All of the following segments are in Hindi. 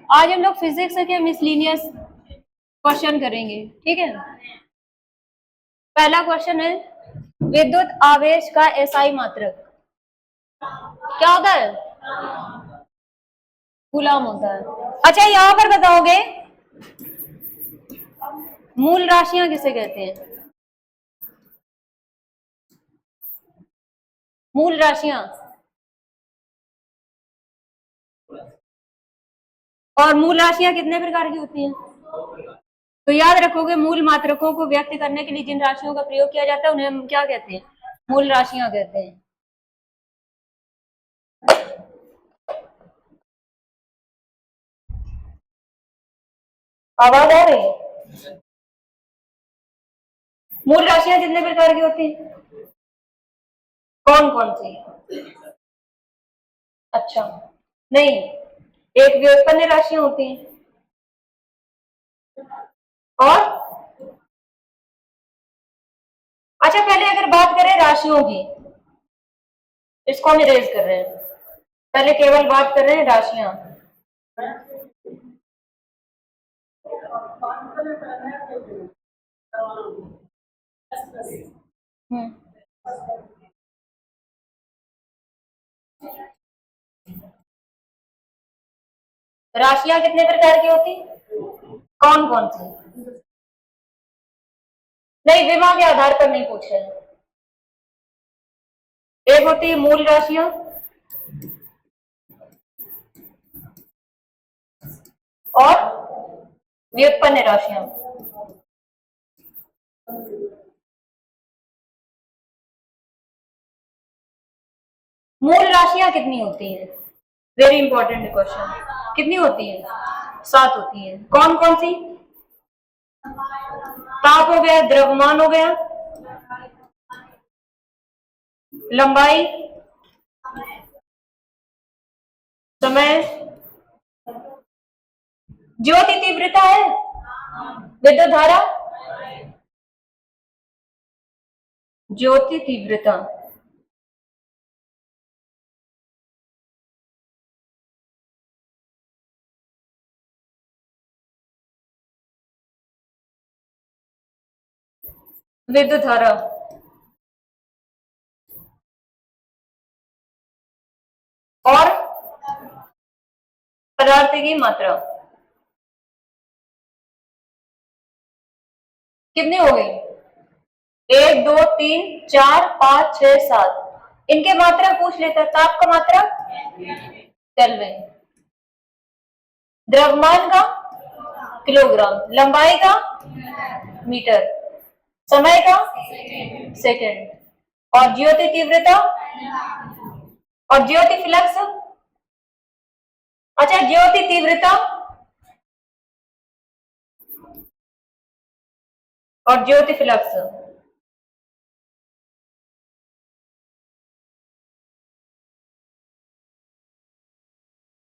आज हम लोग फिजिक्स के मिसलिनियस क्वेश्चन करेंगे, ठीक है। पहला क्वेश्चन है विद्युत आवेश का एसआई मात्रक क्या होता है? कूलम होता है। अच्छा, यहां पर बताओगे मूल राशियां किसे कहते हैं? मूल राशियां। और मूल राशियां कितने प्रकार की होती हैं? तो याद रखोगे मूल मात्रकों को व्यक्त करने के लिए जिन राशियों का प्रयोग किया जाता है उन्हें हम क्या कहते हैं? मूल राशियां कहते हैं। आवाज आ रही है? मूल राशियां कितने प्रकार की होती हैं? कौन कौन सी? अच्छा, नहीं, एक व्युत्पन्न राशियां होती हैं और अच्छा, पहले अगर बात करें राशियों की, इसको हम इरेज कर रहे हैं, पहले केवल बात कर रहे हैं राशियां। राशियां कितने प्रकार की होती? कौन कौन सी? नहीं, विमा के आधार पर नहीं पूछ रहे हैं। एक होती है मूल राशियां और व्युत्पन्न राशियां। मूल राशियां कितनी होती है? Very important question. कितनी होती है? 7 होती है। कौन कौन सी? ताप हो गया, द्रव्यमान हो गया, लंबाई, समय, ज्योति तीव्रता है, विद्युत धारा, ज्योति तीव्रता, विद्युत धारा और पदार्थ की मात्रा। कितनी हो गई? 1 2 3 4 5 6 7। इनके मात्रा पूछ लेता। ताप का मात्रा केल्विन, द्रव्यमान का किलोग्राम, लंबाई का मीटर, समय का सेकंड, और ज्योति तीव्रता और ज्योति फ्लक्स। अच्छा, ज्योति तीव्रता और ज्योति फ्लक्स।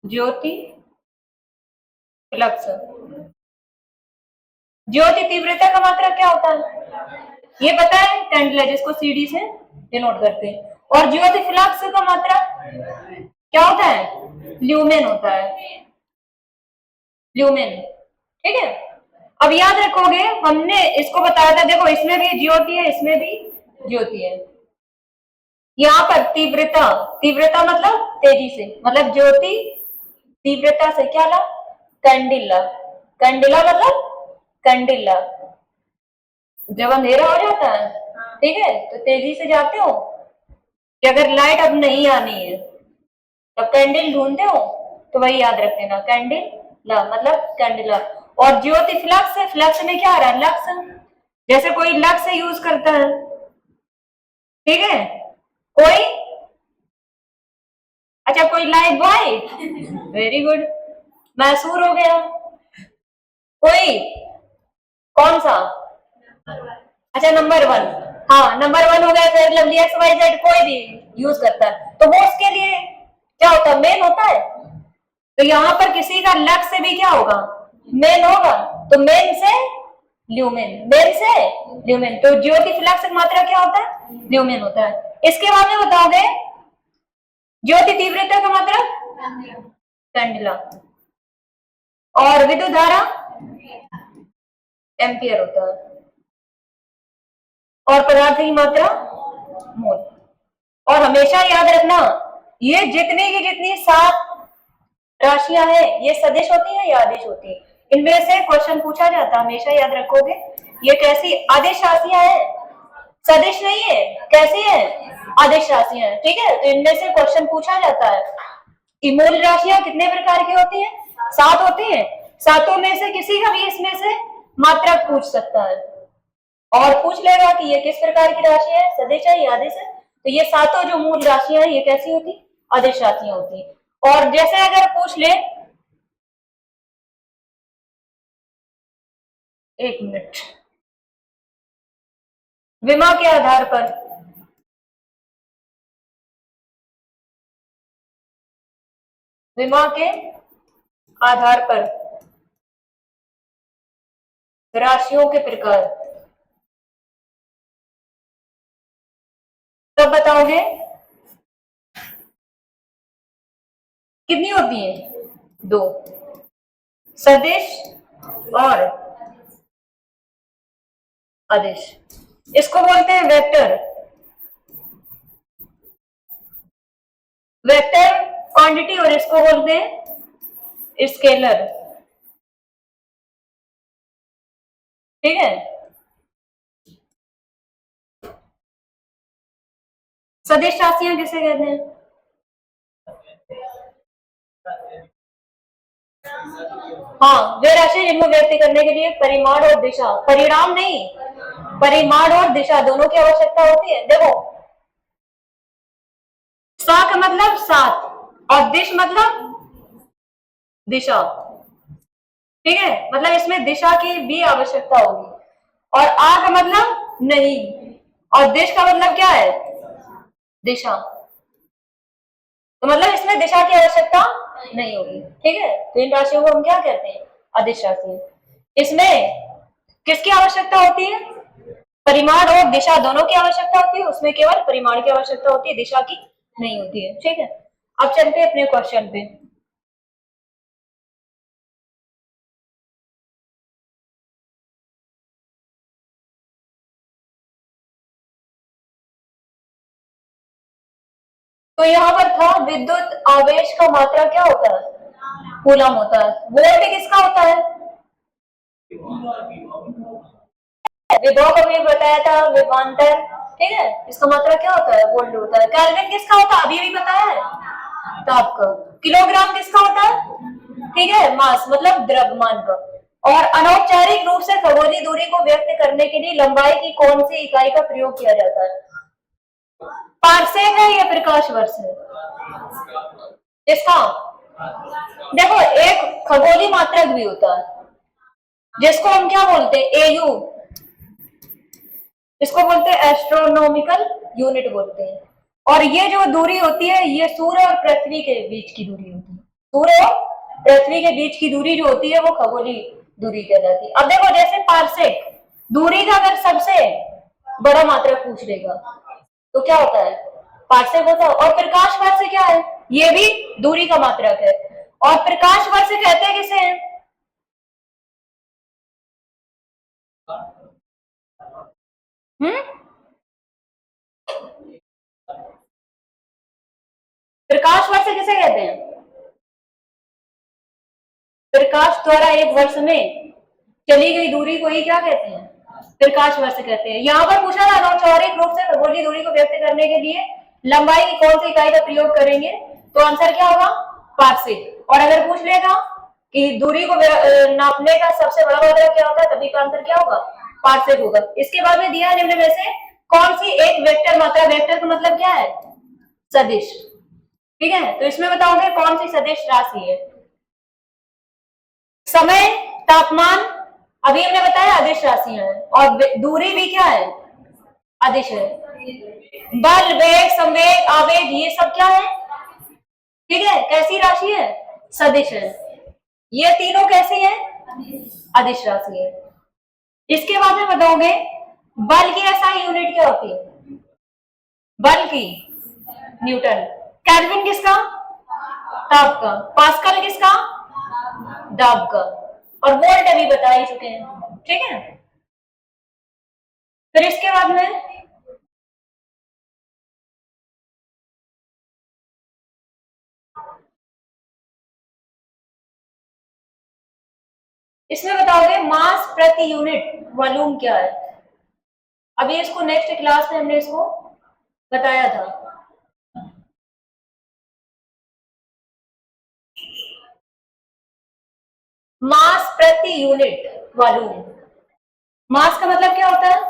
ज्योति फ्लक्स, ज्योति तीव्रता का मात्रा क्या होता है? ये पता है, कैंडला, जिसको सीडी से डिनोट करते हैं। और ज्योति फ्लक्स का मात्रा क्या होता है? ल्यूमेन होता है, ल्यूमेन। ठीक है, अब याद रखोगे हमने इसको बताया था। देखो, इसमें भी ज्योति है, इसमें भी ज्योति है। यहाँ पर तीव्रता, तीव्रता मतलब तेजी से, मतलब ज्योति तीव्रता से क्या ला? कैंडिला। कैंडिला मतलब कैंडिला। जब अंधेरा हो जाता है, ठीक है, तो तेजी से जाते हो कि अगर लाइट अब नहीं आनी है तब कैंडल ढूंढते हो, तो वही याद रख लेना, कैंडिला मतलब कैंडिला। और ज्योति फ्लक्स है, फ्लक्स में क्या आ रहा है? लक्स। जैसे कोई लक्स यूज करता है, ठीक है, कोई, अच्छा, कोई life boy, very good, Mysore हो गया। कोई कौन सा? अच्छा, नंबर 1, हाँ, नंबर 1 हो गया। फिर लवली एक्स वाई जेड कोई भी यूज करता है, तो वो उसके लिए क्या होता है? मेन होता है। तो यहाँ पर किसी का लक्स से भी क्या होगा? मेन होगा। तो मेन से ल्यूमेन, मेन से ल्यूमेन। तो ज्योति फ्लक्स की मात्रा क्या होता है? ल्यूमेन होता है। इसके बाद में बताओगे ज्योति तीव्रता का मात्रा कैंडिला। और विद्युत धारा एम्पियर होता है, और पदार्थ की मात्रा मोल। और हमेशा याद रखना, ये जितनी 7 राशियां हैं ये सदिश होती है या आदिश होती है, इनमें से क्वेश्चन पूछा जाता है, हमेशा याद रखोगे। ये कैसी आदिश राशियां हैं, सदिश नहीं है, कैसी है, आदिश राशियां हैं, ठीक है। तो इनमें से क्वेश्चन पूछा जाता है कि मूल राशियां कितने प्रकार की होती हैं, 7 होती हैं, सातों में से किसी का भी इसमें से मात्रक पूछ सकता है और पूछ लेगा कि ये किस प्रकार की राशि है, सदिश है या आदिश है। तो ये सातों जो मूल राशियां हैं ये कैसी होती, आदिश राशियां होती। और जैसे अगर पूछ ले, एक मिनट, विमा के आधार पर, विमा के आधार पर राशियों के प्रकार तब बताओगे कितनी होती है, 2, सदिश और आदिश। इसको बोलते हैं वेक्टर, वेक्टर क्वांटिटी, और इसको बोलते हैं स्केलर, ठीक है। सदिश राशियां किसे कहते हैं, हाँ वे राशि जिनको व्यक्त करने के लिए परिमाण और दिशा, परिणाम नहीं, परिमाण और दिशा दोनों की आवश्यकता होती है। देखो, सा का मतलब 7 और दिश मतलब दिशा, ठीक है, मतलब इसमें दिशा की भी आवश्यकता होगी। और आ का मतलब नहीं, और दिश का मतलब क्या है, दिशा, तो मतलब इसमें दिशा की आवश्यकता नहीं होगी, ठीक है। तो इन राशियों को हम क्या कहते हैं, अदिश राशि। इसमें किसकी आवश्यकता होती है, परिमाण और दिशा दोनों की आवश्यकता होती है, उसमें केवल परिमाण की आवश्यकता होती है, दिशा की नहीं होती है, ठीक है। अब चलते हैं अपने क्वेश्चन पे। तो यहाँ पर था विद्युत आवेश का मात्रा क्या होता है, कूलम होता है। वोल्ट किसका होता है, विभव को भी बताया था, विभवांतर, ठीक है, इसका मात्रा क्या होता है, वोल्ट होता है। केल्विन किसका होता है, अभी भी बताया है ताप का। किलोग्राम किसका होता है, ठीक है, मास मतलब द्रव्यमान का। और अनौपचारिक रूप से खगोलीय दूरी को व्यक्त करने के लिए लंबाई की कौन सी इकाई का प्रयोग किया जाता है, पार्सेक है या प्रकाश वर्ष है, इसका देखो एक खगोलीय मात्रक भी होता है जिसको हम क्या बोलते हैं, एयू, इसको बोलते हैं एस्ट्रोनॉमिकल यूनिट बोलते हैं। और ये जो दूरी होती है ये सूर्य और पृथ्वी के बीच की दूरी होती है, सूर्य और पृथ्वी के बीच की दूरी जो होती है वो खगोलीय दूरी कहलाती है। अब देखो जैसे पार्सेक, दूरी का अगर सबसे बड़ा मात्रक पूछ लेगा तो क्या होता है, पार्सेक होता है। और प्रकाश वर्ष क्या है, ये भी दूरी का मात्रक है। और प्रकाश वर्ष कहते हैं किसे, प्रकाश वर्ष किसे कहते हैं, प्रकाश द्वारा एक वर्ष में चली गई दूरी को ही क्या कहते हैं, प्रकाश वर्ष कहते हैं। यहाँ पर पूछा था अनौपचारिक रूप से खगोलीय दूरी को व्यक्त करने के लिए लंबाई की कौन सी इकाई का प्रयोग करेंगे, तो आंसर क्या होगा, पार्सेक। और अगर पूछ लेगा कि दूरी को नापने का सबसे बड़ा मात्रक क्या होता है, तभी का आंसर क्या होगा, पार्सेक होगा। इसके बाद में दिया निम्न में से कौन सी एक वेक्टर मात्रा, वेक्टर का मतलब क्या है, सदिश, ठीक है। तो इसमें बताओगे कौन सी सदिश राशि है, समय, तापमान, अभी हमने बताया अदिश राशियां हैं, और दूरी भी क्या है, अदिश है। बल, वेग, संवेग, आवेग, ये सब क्या है, ठीक है, कैसी राशि है, सदिश है। ये तीनों कैसी है, अदिश राशि है। इसके बाद में बताओगे बल की एसआई यूनिट क्या होती है, बल की न्यूटन, केल्विन किसका, ताप का, पास्कल किसका, दाब का, और वोल्ट अभी बता ही चुके हैं, ठीक है। फिर इसके बाद में इसमें बताओगे मास प्रति यूनिट वॉल्यूम क्या है। अभी इसको नेक्स्ट क्लास में हमने इसको बताया था। मास प्रति यूनिट वॉल्यूम, मास का मतलब क्या होता है,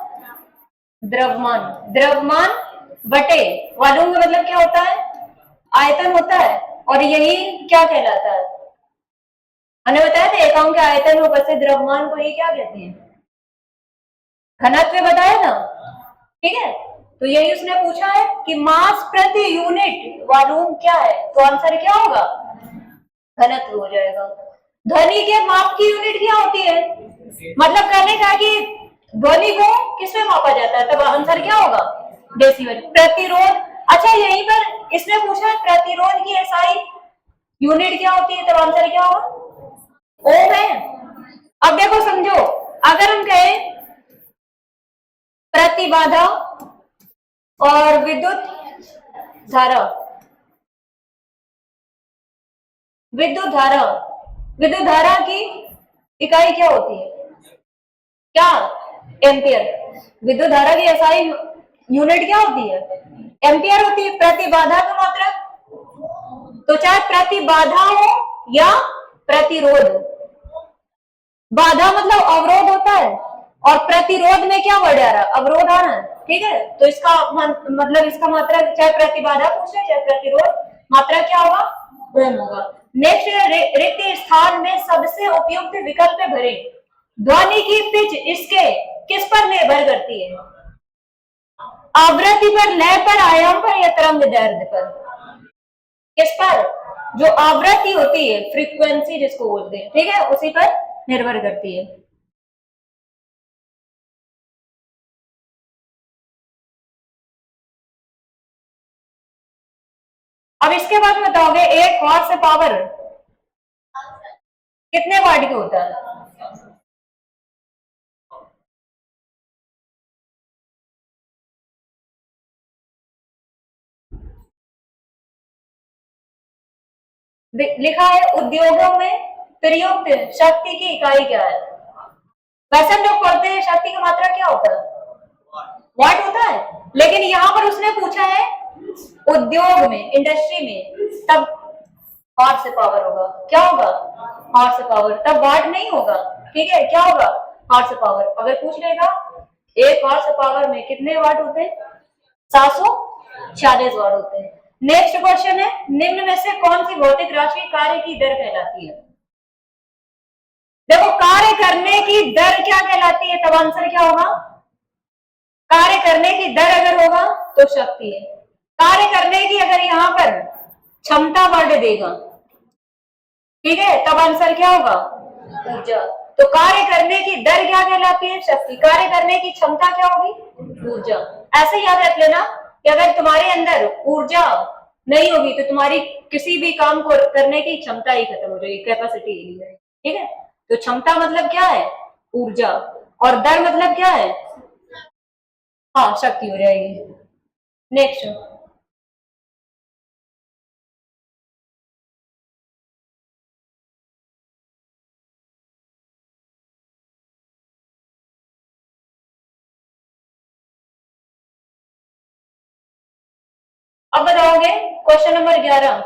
द्रव्यमान, द्रव्यमान बटे वॉल्यूम का मतलब क्या होता है, आयतन होता है, और यही क्या कहलाता है, हमने बताया था एकाओं के आयतन में उपस्थित द्रव्यमान को ये क्या कहते हैं, घनत्व बताया ना, ठीक है। तो यही उसने पूछा है कि मास प्रति यूनिट वॉल्यूम क्या है, तो आंसर क्या होगा, घनत्व हो जाएगा। ध्वनि के माप की यूनिट क्या होती है, मतलब कहने का कि ध्वनि को किसमें मापा जाता है, तब आंसर क्या होगा, डेसिबल। प्रतिरोध, अच्छा यहीं पर इसने पूछा है प्रतिरोध की एसआई यूनिट क्या होती है, तब आंसर क्या होगा, ओम है। अब देखो समझो, अगर हम कहें प्रतिबाधा और विद्युत धारा, विद्युत धारा, विद्युत धारा की इकाई क्या होती है, क्या, एम्पियर। विद्युत धारा की एसआई यूनिट क्या होती है, एम्पियर होती है। प्रतिबाधा का मात्रा, तो चाहे प्रतिबाधा हो या प्रतिरोध, बाधा मतलब अवरोध होता है, और प्रतिरोध में क्या वर्ड आ रहा है, अवरोध आ रहा है, ठीक है। तो इसका मतलब इसका मात्रा चाहे प्रतिबाधा पूछे चाहे प्रतिरोध, मात्रा क्या होगा, ओम होगा। नेक्स्ट, रिक्त स्थान में सबसे उपयुक्त विकल्प भरे। ध्वनि की पिच इसके किस पर निर्भर करती है, आवृत्ति पर, लय पर, आयाम पर, या तरंग दैर्ध्य पर, किस पर, जो आवृत्ति होती है, फ्रीक्वेंसी जिसको बोलते हैं, ठीक है, उसी पर निर्भर करती है। अब इसके बाद बताओगे एक हॉर्स पावर कितने वाट की होता है, लिखा है उद्योगों में प्रयुक्त शक्ति की इकाई क्या है। वैसे हम लोग पढ़ते हैं शक्ति की मात्रा क्या होता है, वाट होता है, लेकिन यहाँ पर उसने पूछा है उद्योग में, इंडस्ट्री में, तब हॉर्स पावर होगा, क्या होगा, हॉर्स पावर, तब वाट नहीं होगा, ठीक है, क्या होगा, हॉर्स पावर। अगर पूछ लेगा एक हॉर्स पावर में कितने वाट होते हैं, 740 वाट होते हैं। नेक्स्ट क्वेश्चन है, निम्न में से कौन सी भौतिक राशि कार्य की दर कहलाती है। देखो कार्य करने की दर क्या कहलाती है, तब आंसर क्या होगा, कार्य करने की दर अगर होगा तो शक्ति है। कार्य करने की अगर यहां पर क्षमता वर्ड देगा, ठीक है, तब आंसर क्या होगा, ऊर्जा। तो कार्य करने की दर क्या कहलाती है, शक्ति। कार्य करने की क्षमता क्या होगी, ऊर्जा। ऐसे याद रख लेना कि अगर तुम्हारे अंदर ऊर्जा नहीं होगी तो तुम्हारी किसी भी काम को करने की क्षमता ही खत्म हो जाएगी, कैपेसिटी ही है, ठीक है। तो क्षमता मतलब क्या है, ऊर्जा, और दर मतलब क्या है, हाँ, शक्ति हो जाएगी। नेक्स्ट, अब बताओगे क्वेश्चन नंबर 11।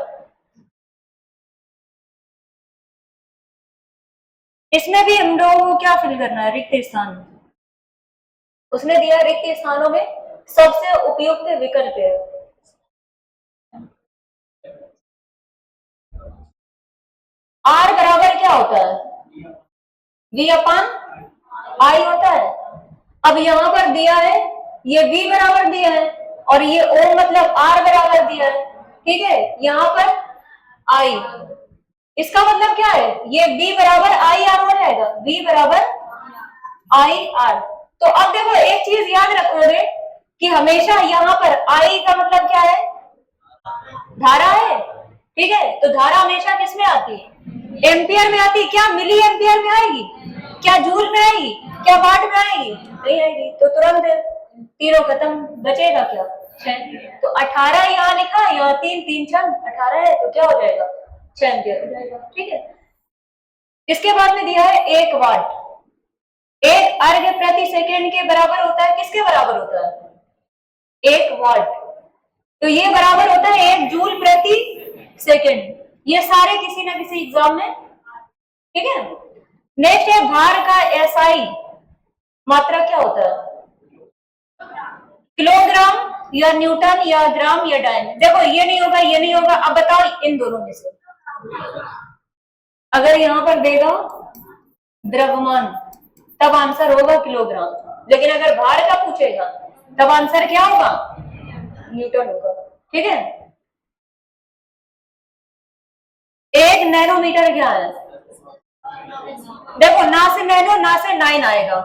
इसमें भी हम लोगों को क्या फिल करना है, रिक्त स्थान। उसने दिया रिक्त स्थानों में सबसे उपयुक्त विकल्प है। आर बराबर क्या होता है, वी अपान आई होता है। अब यहां पर दिया है ये v बराबर दिया है, और ये o मतलब r बराबर दिया है, ठीक है। यहां पर i, इसका मतलब क्या है, ये v बराबर आई आर हो जाएगा, v बराबर आई आर। तो अब देखो एक चीज याद रखोगे कि हमेशा यहाँ पर I का मतलब क्या है, धारा है, ठीक है। तो धारा हमेशा किसमें आती है, एम्पियर में आती, क्या मिली एम्पियर में आएगी, क्या जूल में आएगी, क्या वाट में आएगी, नहीं आएगी। तो तुरंत तीनों खत्म, बचेगा क्या, 6। तो 18 यहाँ लिखा, यहाँ 3 3 6 18 है, तो क्या हो जाएगा, 6 एम्पियर हो जाएगा। ठीक है। इसके बाद में दिया है 1 वाट, 1 अर्घ प्रति सेकेंड के बराबर होता है, किसके बराबर होता है, 1 वाट। तो ये बराबर होता है 1 जूल प्रति सेकेंड। ये सारे किसी ना किसी एग्जाम में, ठीक है। नेक्स्ट है भार का एसआई मात्रा क्या होता है, किलोग्राम या न्यूटन या ग्राम या डाइन। देखो ये नहीं होगा, ये नहीं होगा, अब बताओ इन दोनों में से। अगर यहां पर देगा द्रव्यमान तब आंसर होगा किलोग्राम, लेकिन अगर भार का पूछेगा तब आंसर क्या होगा, न्यूटन होगा। ठीक है। 1 नैनोमीटर क्या है, देखो ना से नैनो ना से 9 आएगा।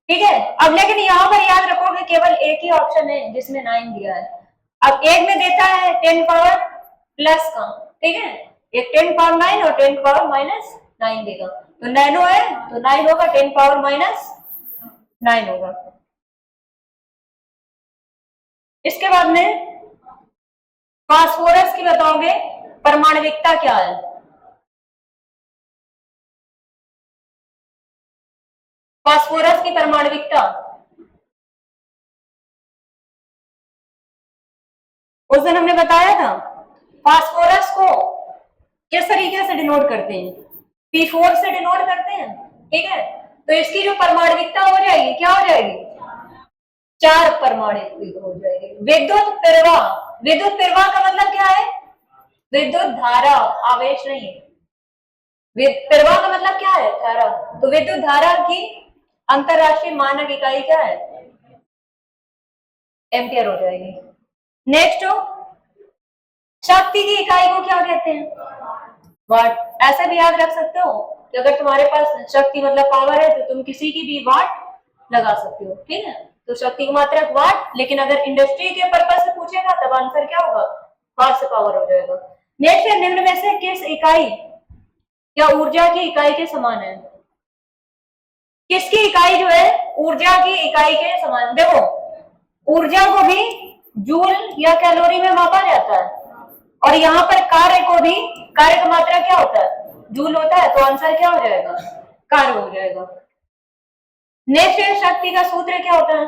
ठीक है। अब लेकिन यहां पर याद रखोगे केवल एक ही ऑप्शन है जिसमें 9 दिया है। अब एक में देता है 10 पावर प्लस का, ठीक है, एक 10 पावर 9 और 10 पावर माइनस 9 देगा। तो नैनो है तो 9 होगा, 10 पावर माइनस 9 होगा। इसके बाद में फास्फोरस की बताओगे परमाणविकता क्या है, फास्फोरस की परमाणविकता उस दिन हमने बताया था। फास्फोरस को किस तरीके से डिनोट करते हैं, P4 से डिनोट करते हैं। ठीक है। तो इसकी जो परमाणविकता हो जाएगी क्या हो जाएगी, 4 परमाणु हो जाएगी। विद्युत प्रवाह, विद्युत प्रवाह का मतलब क्या है, विद्युत धारा, आवेश नहीं है। प्रवाह का मतलब क्या है, धारा। तो विद्युत धारा की अंतरराष्ट्रीय मानक इकाई क्या है, एम्पियर हो जाएगी। नेक्स्ट हो शक्ति की इकाई को क्या कहते हैं, वाट। ऐसे भी याद रख सकते हो कि अगर तुम्हारे पास शक्ति मतलब पावर है तो तुम किसी की भी वाट लगा सकते हो। ठीक है। तो शक्ति की मात्रा वाट, लेकिन अगर इंडस्ट्री के पर्पज से पूछेगा तब आंसर क्या होगा, वाट से पावर हो जाएगा। नेक्स्ट है निम्न में से किस इकाई या ऊर्जा की इकाई के समान है, किसकी इकाई जो है ऊर्जा की इकाई के समान। देखो ऊर्जा को भी जूल या कैलोरी में मापा जाता है, और यहाँ पर कार्य को भी, कार्य का मात्रा क्या होता है, जूल होता है। तो आंसर क्या हो जाएगा, कार्य हो जाएगा। नेक्स्ट है शक्ति का सूत्र क्या होता है,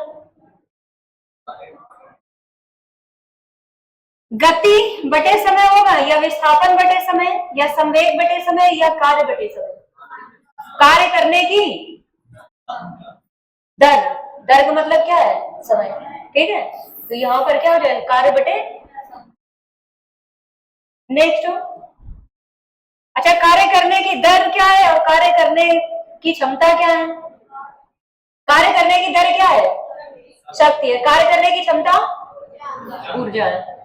गति बटे समय होगा, या विस्थापन बटे समय, या संवेग बटे समय, या कार्य बटे समय। कार्य करने की दर, दर का मतलब क्या है, समय। ठीक है। तो यहां पर क्या हो जाएगा, कार्य बटे। नेक्स्ट, अच्छा कार्य करने की दर क्या है और कार्य करने की क्षमता क्या है। कार्य करने की दर क्या है, शक्ति है। कार्य करने की क्षमता ऊर्जा है।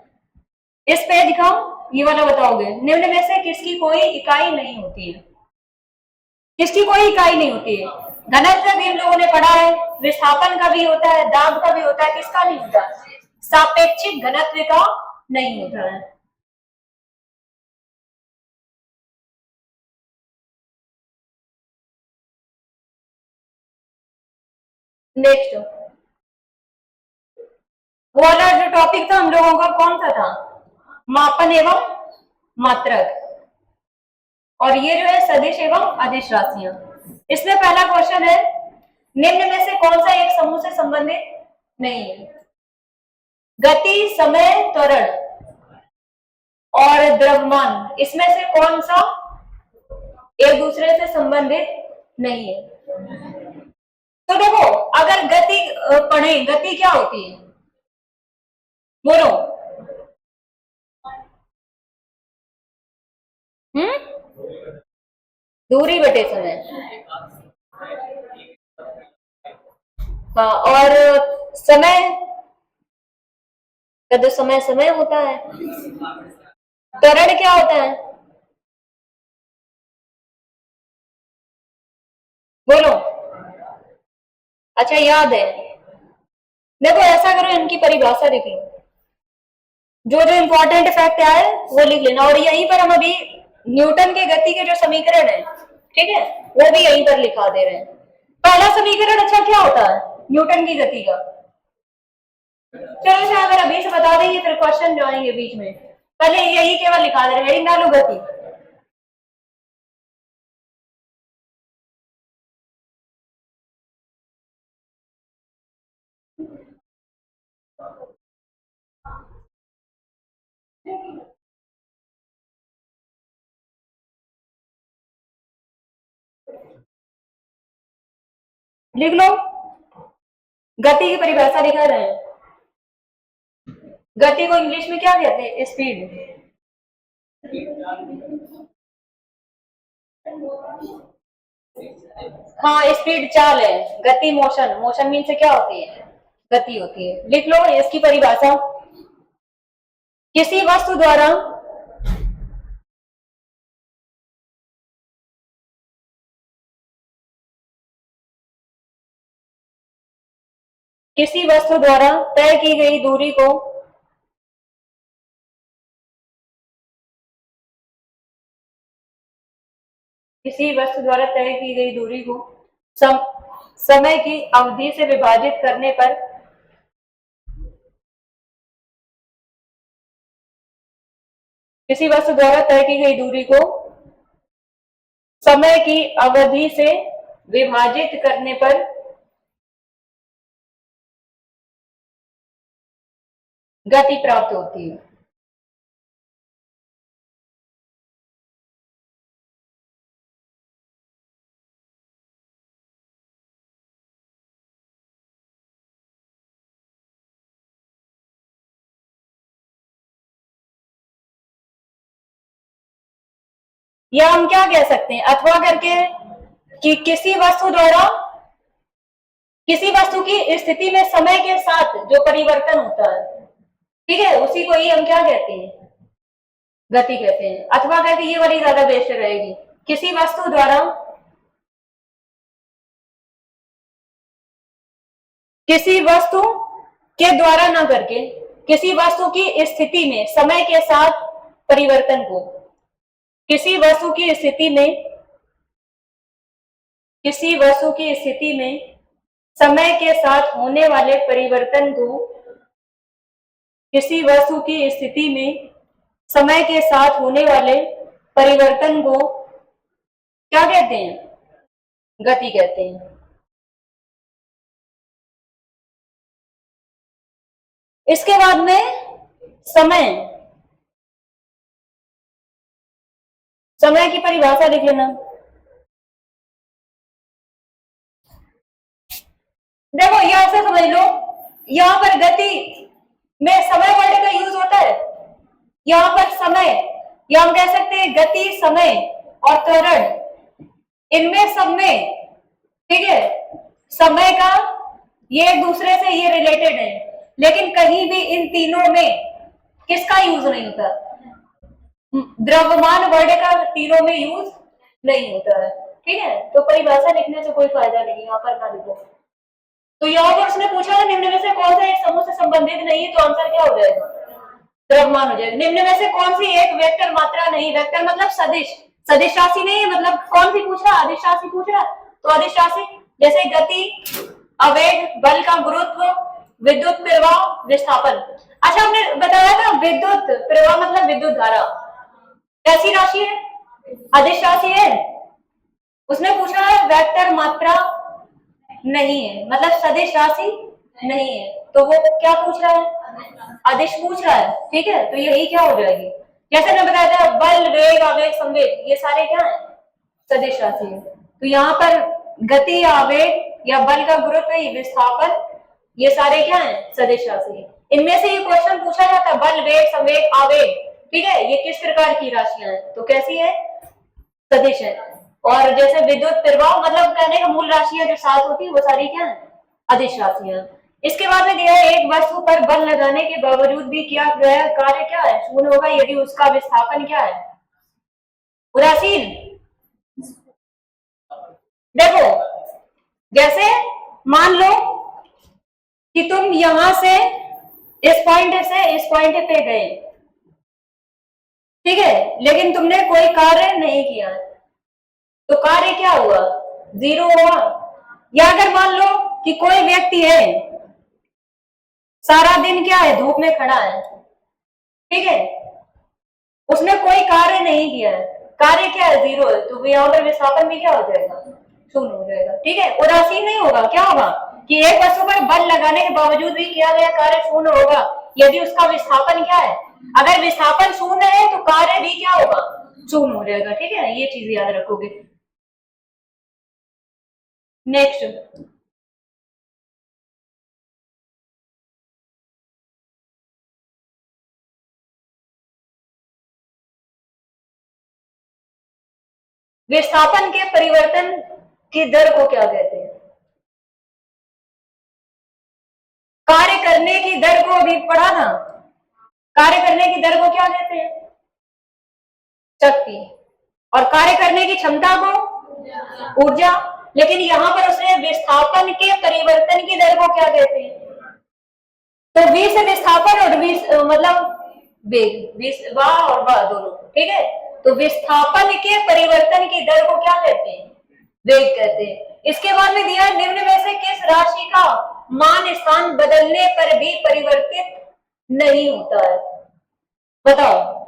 इस पे दिखाओ, ये वाला बताओगे, निम्न में से किसकी कोई इकाई नहीं होती है, किसकी कोई इकाई नहीं होती है। घनत्व भी हम लोगों ने पढ़ा है, विस्थापन का भी होता है, दाब का भी होता है, किसका नहीं होता, सापेक्षिक घनत्व का नहीं होता है। नेक्स्ट, वो वाला जो टॉपिक था हम लोगों का कौन सा था, मापन एवं मात्रक, और ये जो है सदिश एवं अदिश राशियां। इसमें पहला क्वेश्चन है, निम्न में से कौन सा एक समूह से संबंधित नहीं है। गति, समय, त्वरण और द्रव्यमान, इसमें से कौन सा एक दूसरे से संबंधित नहीं है। तो देखो अगर गति पढ़े, गति क्या होती है, बोलो। दूरी बटे समय। हाँ, और समय का जो समय समय होता है। त्वरण क्या होता है, बोलो। अच्छा याद है, देखो ऐसा करो, इनकी परिभाषा लिख लो, जो जो इंपॉर्टेंट फैक्ट आए वो लिख लेना। और यहीं पर हम अभी न्यूटन के गति के जो समीकरण है, ठीक है, वो भी यहीं पर लिखा दे रहे हैं। पहला समीकरण अच्छा क्या होता है न्यूटन की गति का? चलो अच्छा, अगर अभी से बता देंगे फिर क्वेश्चन जो आएंगे बीच में, पहले यही केवल लिखा दे रहे, हेडिंग डालो गति। लिख लो, गति की परिभाषा लिखा रहे हैं। गति को इंग्लिश में क्या कहते हैं? स्पीड। हाँ, स्पीड चाल है, गति मोशन, मोशन मीन से क्या होती है? गति होती है। लिख लो इसकी परिभाषा, किसी वस्तु द्वारा किसी वस्तु द्वारा तय की गई दूरी को किसी वस्तु द्वारा तय की गई दूरी को समय की अवधि से विभाजित करने पर किसी वस्तु द्वारा तय की गई दूरी को समय की अवधि से विभाजित करने पर गति प्राप्त होती है। या हम क्या कह सकते हैं अथवा करके कि किसी वस्तु की स्थिति में समय के साथ जो परिवर्तन होता है, ठीक है, उसी को ही हम क्या कहते हैं? गति कहते हैं। अथवा करके ये वाली ज्यादा बेस्ट रहेगी, किसी वस्तु के द्वारा ना करके किसी वस्तु की स्थिति में समय के साथ परिवर्तन को किसी वस्तु की स्थिति में समय के साथ होने वाले परिवर्तन को किसी वस्तु की स्थिति में समय के साथ होने वाले परिवर्तन को क्या कहते हैं? गति कहते हैं। इसके बाद में समय की परिभाषा लिख लेना। देखो यहां से समझ लो, यहां पर गति में समय वर्ड का यूज होता है। यहां पर समय, या हम कह सकते हैं गति, समय और त्वरण, इनमें सब में, ठीक है, समय का ये एक दूसरे से ये रिलेटेड है, लेकिन कहीं भी इन तीनों में किसका यूज नहीं होता? द्रव्यमान वर्ड का तीनों में यूज नहीं होता है, ठीक है। तो परिभाषा लिखने से कोई फायदा नहीं, यहाँ पर ना लिखो। तो यहाँ पर उसने पूछा है निम्न में से कौन सा एक समूह से संबंधित नहीं है, तो आंसर क्या हो जाएगा? द्रव्यमान हो जाएगा। निम्न में से कौन सी एक वेक्टर मात्रा नहीं, वेक्टर मतलब सदिश, सदिश राशि नहीं है, मतलब कौन सी पूछ रहा? अदिश राशि पूछ रहा। तो अदिश राशि जैसे गति, आवेग, बल का गुरुत्व, विद्युत प्रवाह, विस्थापन। अच्छा, हमने बताया था विद्युत प्रवाह मतलब विद्युत धारा कैसी राशि है? अदिश राशि है। उसने पूछा है वेक्टर मात्रा नहीं है, मतलब सदिश राशि नहीं है, तो वो क्या पूछ रहा है? अदिश पूछ रहा है, ठीक है। तो यही क्या हो जाएगी? जैसे मैं बताया था बल, वेग, आवेग, संवेग, ये सारे क्या है? सदिश राशि है। तो यहाँ पर गति, आवेग या बल का गुरुत्व, विस्थापन, ये सारे क्या है? सदिश राशि है। इनमें से ये क्वेश्चन पूछा जाता है बल, वेग, संवेग, आवेग, ठीक है, ये किस प्रकार की राशियां हैं? तो कैसी है? सदिश है। और जैसे विद्युत प्रवाह मतलब कहने का मूल राशियां जो साथ होती है वो सारी क्या है? अदिश राशियां। इसके बाद में दिया है एक वस्तु पर बल लगाने के बावजूद भी किया गया कार्य क्या है? शून्य होगा यदि उसका विस्थापन क्या है? उदासीन। देखो जैसे मान लो कि तुम यहां से इस पॉइंट पे गए, ठीक है, लेकिन तुमने कोई कार्य नहीं किया, तो कार्य क्या हुआ, जीरो हुआ। या अगर मान लो कि कोई व्यक्ति है, सारा दिन क्या है, धूप में खड़ा है, ठीक है, उसने कोई कार्य नहीं किया है, कार्य क्या है, जीरो है, तो यहाँ पर विस्थापन भी क्या हो जाएगा, शून्य हो जाएगा। ठीक है, उदासीन नहीं होगा, क्या होगा कि एक वस्तु पर बल लगाने के बावजूद भी किया गया कार्य शून्य होगा यदि उसका विस्थापन क्या है, अगर विस्थापन शून्य है तो कार्य भी क्या होगा, शून्य हो जाएगा। ठीक है, ये चीज याद रखोगे। नेक्स्ट, विस्थापन के परिवर्तन की दर को क्या कहते हैं, कार्य करने की दर को अभी पढ़ा था, कार्य करने की दर को क्या कहते हैं, शक्ति, और कार्य करने की क्षमता को ऊर्जा। लेकिन यहाँ पर उसने विस्थापन के परिवर्तन की दर को क्या कहते हैं, तो v से विस्थापन और v मतलब वेग, वाह और वाह दोनों। ठीक है, तो विस्थापन के परिवर्तन की दर को क्या कहते हैं, वेग कहते हैं। इसके बाद में दिया निम्न में से किस राशि का मान स्थान बदलने पर भी परिवर्तित नहीं होता है, बताओ।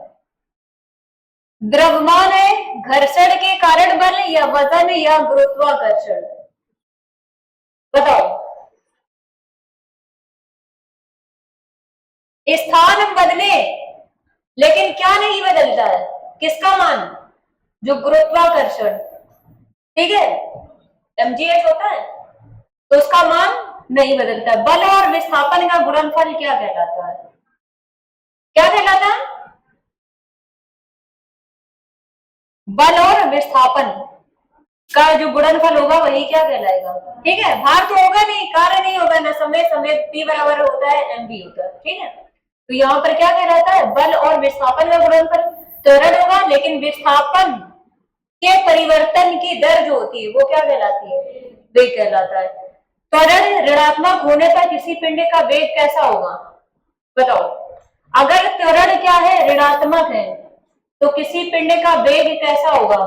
द्रव्यमान है, घर्षण के कारण बल, या वजन, या गुरुत्वाकर्षण, बताओ। स्थान बदले लेकिन क्या नहीं बदलता है, किसका मान, जो गुरुत्वाकर्षण। ठीक है, mgh होता है, तो उसका मान नहीं बदलता। बल और विस्थापन का गुणनफल क्या कहलाता है, क्या कहलाता है, बल और विस्थापन का जो गुणनफल होगा वही क्या कहलाएगा। ठीक है, भार तो होगा नहीं, कार्य नहीं होगा ना, समय समय p बराबर होता है mv होता है। ठीक है, तो यहाँ पर क्या कहलाता है, बल और विस्थापन का गुणनफल त्वरण होगा, लेकिन विस्थापन के परिवर्तन की दर जो होती है वो क्या कहलाती है, वेग कहलाता है। त्वरण ऋणात्मक होने पर किसी पिंड का वेग कैसा होगा, बताओ। अगर त्वरण क्या है, ऋणात्मक है, तो किसी पिंड का वेग कैसा होगा,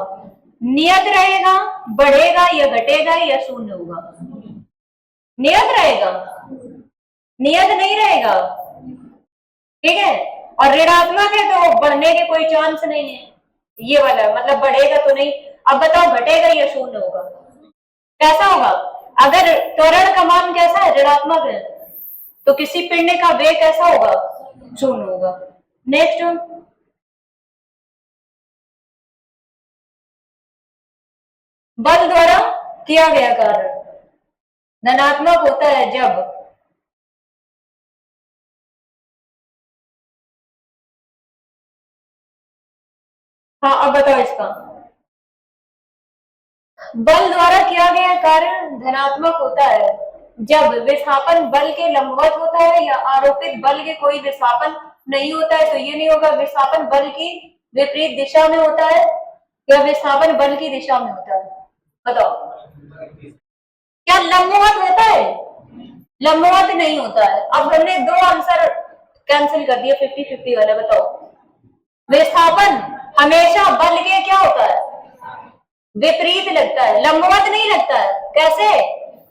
नियत रहेगा, बढ़ेगा या घटेगा, या शून्य होगा, नियत रहेगा, नियत नहीं रहेगा। ठीक है, और ऋणात्मक है तो बढ़ने के कोई चांस नहीं है, ये वाला मतलब बढ़ेगा तो नहीं। अब बताओ घटेगा या शून्य होगा, कैसा होगा, अगर त्वरण का मान कैसा है, ऋणात्मक है, तो किसी पिंड का वेग कैसा होगा, शून्य होगा। नेक्स्ट, बल द्वारा किया गया कार्य धनात्मक होता है जब हाँ, अब बताओ इसका, बल द्वारा किया गया कार्य धनात्मक होता है जब विस्थापन बल के लंबवत होता है या आरोपित बल के कोई विस्थापन नहीं होता है, तो ये नहीं होगा, विस्थापन बल की विपरीत दिशा में होता है या विस्थापन बल की दिशा में होता है, बताओ। क्या लंबवत होता है, लंबवत नहीं होता है। अब हमने दो आंसर कैंसिल कर दिया 50-50 वाला, बताओ। विस्थापन हमेशा बल के क्या होता है, विपरीत लगता है, लंबवत नहीं लगता है, कैसे,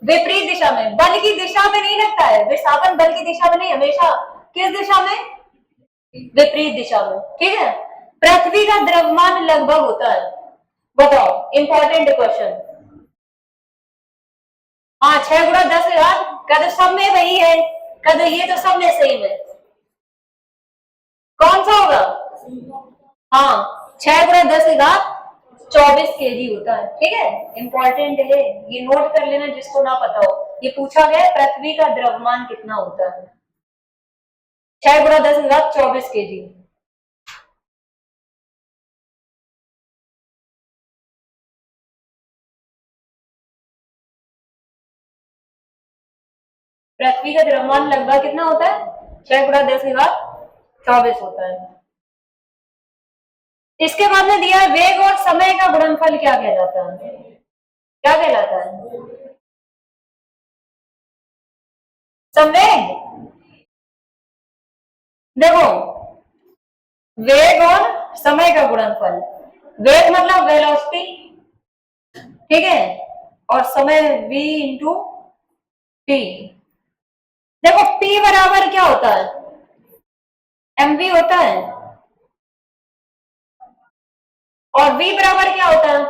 विपरीत दिशा में, बल की दिशा में नहीं लगता है, विस्थापन बल की दिशा में नहीं, हमेशा किस दिशा में, विपरीत दिशा में। ठीक है, पृथ्वी का द्रव्यमान लगभग होता है, बताओ, इंपॉर्टेंट क्वेश्चन। हाँ, 6 × 10⁻, कद सब में वही है, कद ये तो सब में सेम है, कौन सा होगा, हाँ, 6 × 10⁻24 kg होता है। ठीक है, इंपॉर्टेंट है, ये नोट कर लेना जिसको ना पता हो, ये पूछा गया पृथ्वी का द्रव्यमान कितना होता है, 6 × 10⁻24 kg। पृथ्वी का द्रव्यमान लगभग कितना होता है, 6 × 10⁻24 होता है। इसके बाद में दिया वेग और समय का गुणनफल क्या कहलाता है, क्या कहलाता है, संवेग। देखो, वेग और समय का गुणनफल। वेग मतलब वेलोसिटी, ठीक है, और समय v इंटू टी। देखो p बराबर क्या होता है, mv होता है, और v बराबर क्या होता है,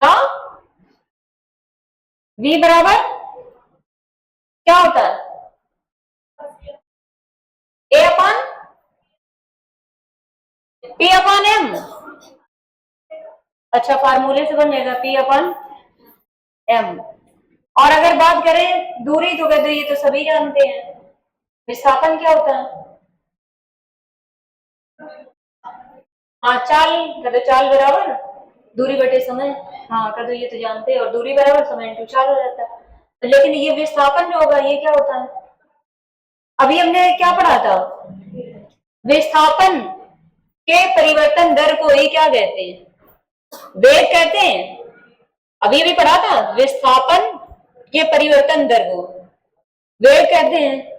हाँ, v बराबर क्या होता है, a upon p upon m। अच्छा, फार्मूले से बन जाएगा p अपान m। और अगर बात करें दूरी तो कहते ये तो सभी जानते हैं, विस्थापन क्या होता है, हाँ चाल, कहते चाल बराबर दूरी बटे समय, हाँ कहते ये तो जानते हैं, और दूरी बराबर समय इंटू चाल हो जाता है। तो लेकिन ये विस्थापन जो होगा ये क्या होता है, अभी हमने क्या पढ़ा था, विस्थापन के परिवर्तन दर को ही क्या कहते हैं, वेग कहते हैं। अभी भी पढ़ा था, विस्थापन के परिवर्तन दर को वेग कहते हैं।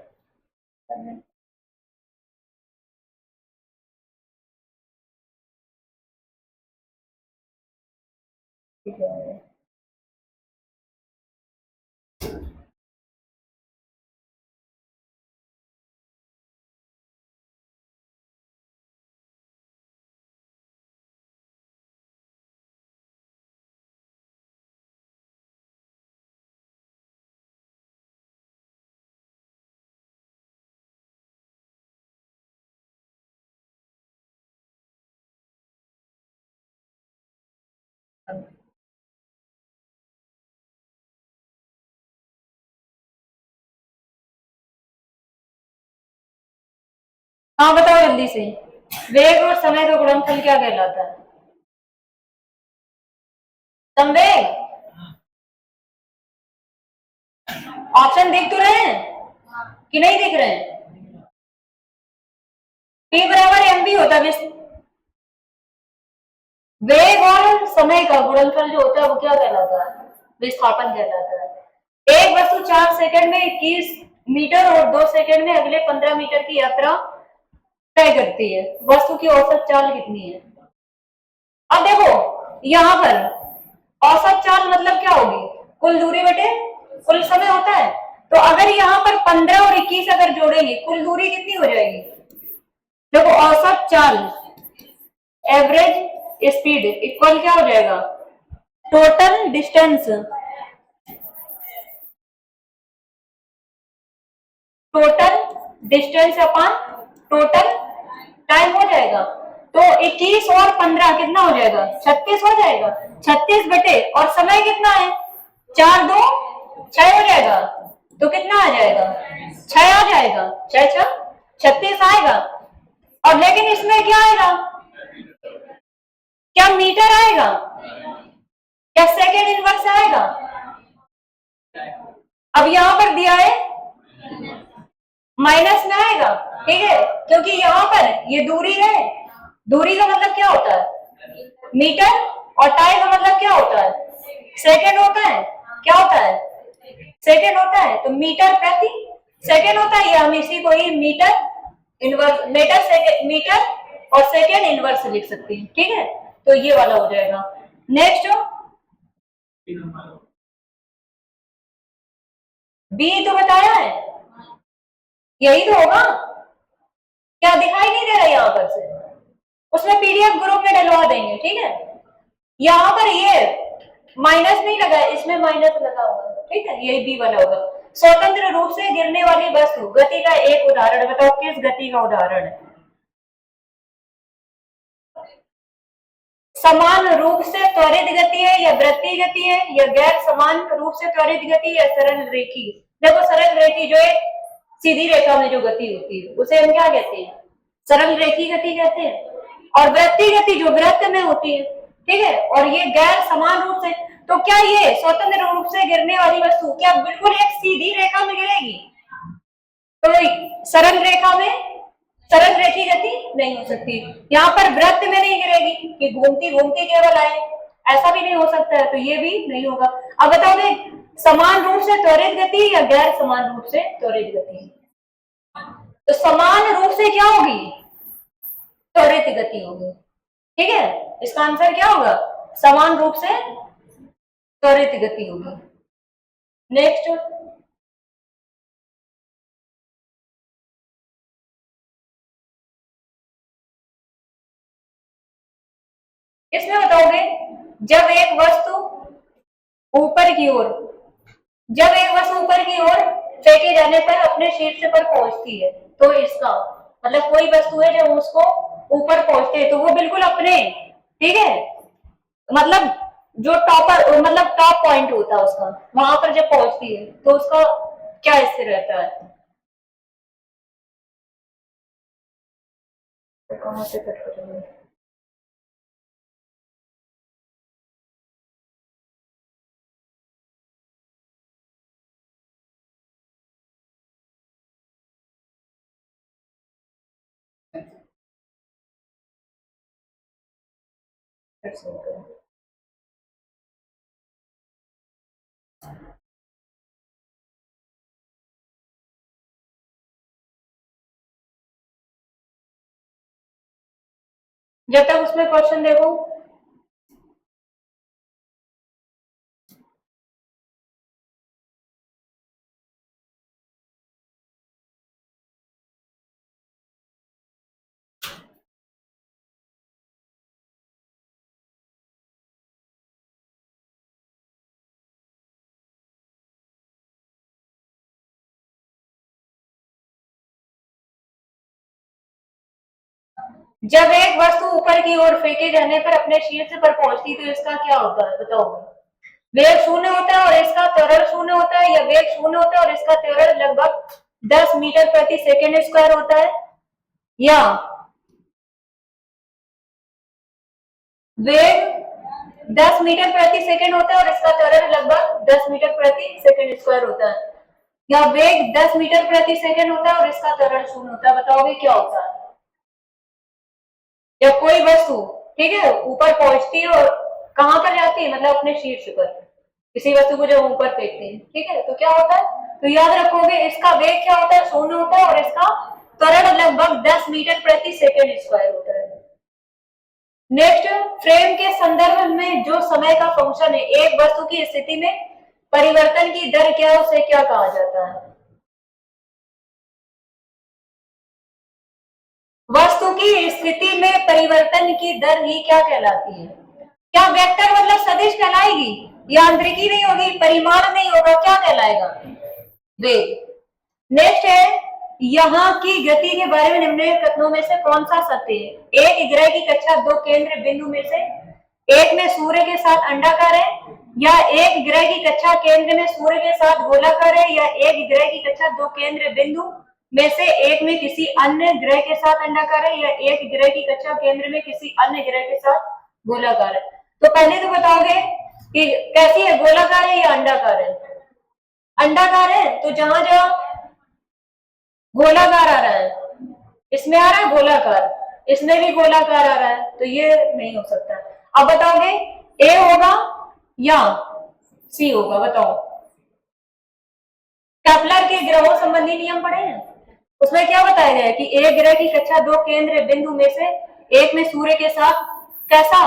हाँ बताओ जल्दी से, वेग और समय का गुणनफल क्या कहलाता है, संवेग। ऑप्शन दिख तो रहे हैं कि नहीं दिख रहे हैं, P बराबर mv होता है, वेग और समय का गुणनफल जो होता है वो क्या कहलाता है, विस्थापन कहलाता है। एक वस्तु 4 सेकंड में 21 मीटर और 2 सेकंड में अगले 15 मीटर की यात्रा तय करती है, वस्तु की औसत चाल कितनी है। अब देखो यहाँ पर औसत चाल मतलब क्या होगी, कुल दूरी बटे कुल समय होता है। तो अगर यहाँ पर 15 और 21 अगर जोड़ेंगे कुल दूरी कितनी हो जाएगी, देखो औसत चाल एवरेज स्पीड इक्वल क्या हो जाएगा, total distance, total distance upon total time हो जाएगा। तो 21 और 15 कितना हो जाएगा, 36 हो जाएगा, 36 बटे और समय कितना है 4 2 6 हो जाएगा, तो कितना आ जाएगा 6 आ जाएगा, 6 6 36 आएगा। और लेकिन इसमें क्या आएगा, क्या मीटर आएगा, क्या सेकेंड इनवर्स आएगा। अब यहां पर दिया है माइनस में आएगा, ठीक है, क्योंकि यहाँ पर ये दूरी है, दूरी का मतलब क्या होता है मीटर, और टाइम का मतलब क्या होता है सेकेंड होता है, क्या होता है सेकेंड होता है, तो मीटर प्रति सेकेंड होता है, या हम इसी को ही मीटर इनवर्स मीटर और सेकेंड इनवर्स लिख सकते हैं, ठीक है। तो ये वाला हो जाएगा। नेक्स्ट बी तो बताया है, यही तो होगा, क्या दिखाई नहीं दे रहा यहाँ पर से, उसमें पीडीएफ ग्रुप में डलवा देंगे, ठीक है। यहाँ पर ये माइनस नहीं लगा है, इसमें माइनस लगा हुआ है, ठीक है, यही बी वाला होगा। स्वतंत्र रूप से गिरने वाली वस्तु, गति का एक उदाहरण बताओ, किस गति का उदाहरण है, समान रूप से त्वरित गति है या वृत्तीय गति है, या गैर समान रूप से त्वरित गति या सरल रेखी। देखो सरल रेखी जो एक सीधी रेखा में जो गति होती है उसे हम क्या कहते हैं, सरल रेखी गति कहते हैं, और वृत्तीय गति जो वृत्त में होती है, ठीक है। और ये गैर समान रूप से, तो क्या ये स्वतंत्र रूप से गिरने वाली वस्तु क्या बिल्कुल एक सीधी रेखा में गिरेगी, तो सरल रेखा में सरल रेखी गति नहीं हो सकती, यहाँ पर वृत्त में नहीं गिरेगी कि घूमती घूमती केवल आए, ऐसा भी नहीं हो सकता है, तो ये भी नहीं होगा। अब बताओ मैं समान रूप से त्वरित गति या गैर समान रूप से त्वरित गति, तो समान रूप से क्या होगी, त्वरित गति होगी। ठीक है, इसका आंसर क्या होगा? समान रूप से त्वरित गति होगी। नेक्स्ट, इसमें बताओगे जब एक वस्तु ऊपर की ओर जब एक वस्तु ऊपर की ओर फेंके जाने पर अपने शीर्ष पर पहुंचती है, तो इसका मतलब कोई वस्तु है जब उसको ऊपर पहुंचते हैं तो वो बिल्कुल अपने, ठीक है, मतलब जो टॉपर मतलब टॉप पॉइंट होता है उसका, वहां पर जब पहुंचती है तो उसका क्या स्थिर रहता है? तो कहां से कट करेंगे? फिर से करें। जब तक उसमें क्वेश्चन देखो, जब एक वस्तु ऊपर की ओर फेंके जाने पर अपने शीर्ष पर पहुंचती तो इसका क्या होता है? बताओ। वेग शून्य होता है और इसका त्वरण शून्य होता है, या वेग शून्य होता है और इसका त्वरण लगभग 10 मीटर प्रति सेकेंड स्क्वायर होता है, या वेग 10 मीटर प्रति सेकेंड होता है और इसका त्वरण लगभग 10 मीटर प्रति सेकेंड स्क्वायर होता है, या वेग 10 मीटर प्रति सेकेंड होता है और इसका त्वरण शून्य होता है? बताओगे क्या होता है? जब कोई वस्तु, ठीक है, ऊपर पहुंचती है और कहां पर जाती है, मतलब अपने शीर्ष पर, किसी वस्तु को जब ऊपर फेंकते हैं, ठीक है, तो क्या होता है? तो याद रखोगे इसका वेग क्या होता है? शून्य होता है और इसका त्वरण लगभग 10 मीटर प्रति सेकेंड स्क्वायर होता है। नेक्स्ट, फ्रेम के संदर्भ में जो समय का फंक्शन है एक वस्तु की स्थिति में परिवर्तन की दर क्या है, उसे क्या कहा जाता है? वस्तु की स्थिति में परिवर्तन की दर ही क्या कहलाती है? क्या वेक्टर मतलब सदिश कहलाएगी? यांत्रिकी नहीं होगी, परिमाण नहीं होगा, क्या कहलाएगा? वेग। नेक्स्ट है, यहाँ की गति के बारे में निम्नलिखित कथनों में से कौन सा सत्य है? एक ग्रह की कक्षा दो केंद्र बिंदु में से एक में सूर्य के साथ अंडाकार है, या एक ग्रह की कक्षा केंद्र में सूर्य के साथ गोलाकार है, या एक ग्रह की कक्षा दो केंद्र बिंदु में से एक में किसी अन्य ग्रह के साथ अंडाकार है, या एक ग्रह की कक्षा केंद्र में किसी अन्य ग्रह के साथ गोलाकार है? तो पहले तो बताओगे कि कैसी है, गोलाकार है या अंडाकार है? अंडाकार है, तो जहां जहां गोलाकार आ रहा है, इसमें आ रहा है गोलाकार, इसमें भी गोलाकार आ रहा है, तो ये नहीं हो सकता। अब बताओगे ए होगा या सी होगा? बताओ। केपलर के ग्रहों संबंधी नियम पढ़े हैं, उसमें क्या बताया गया है कि एक ग्रह की कक्षा दो केंद्र बिंदु में से एक में सूर्य के साथ कैसा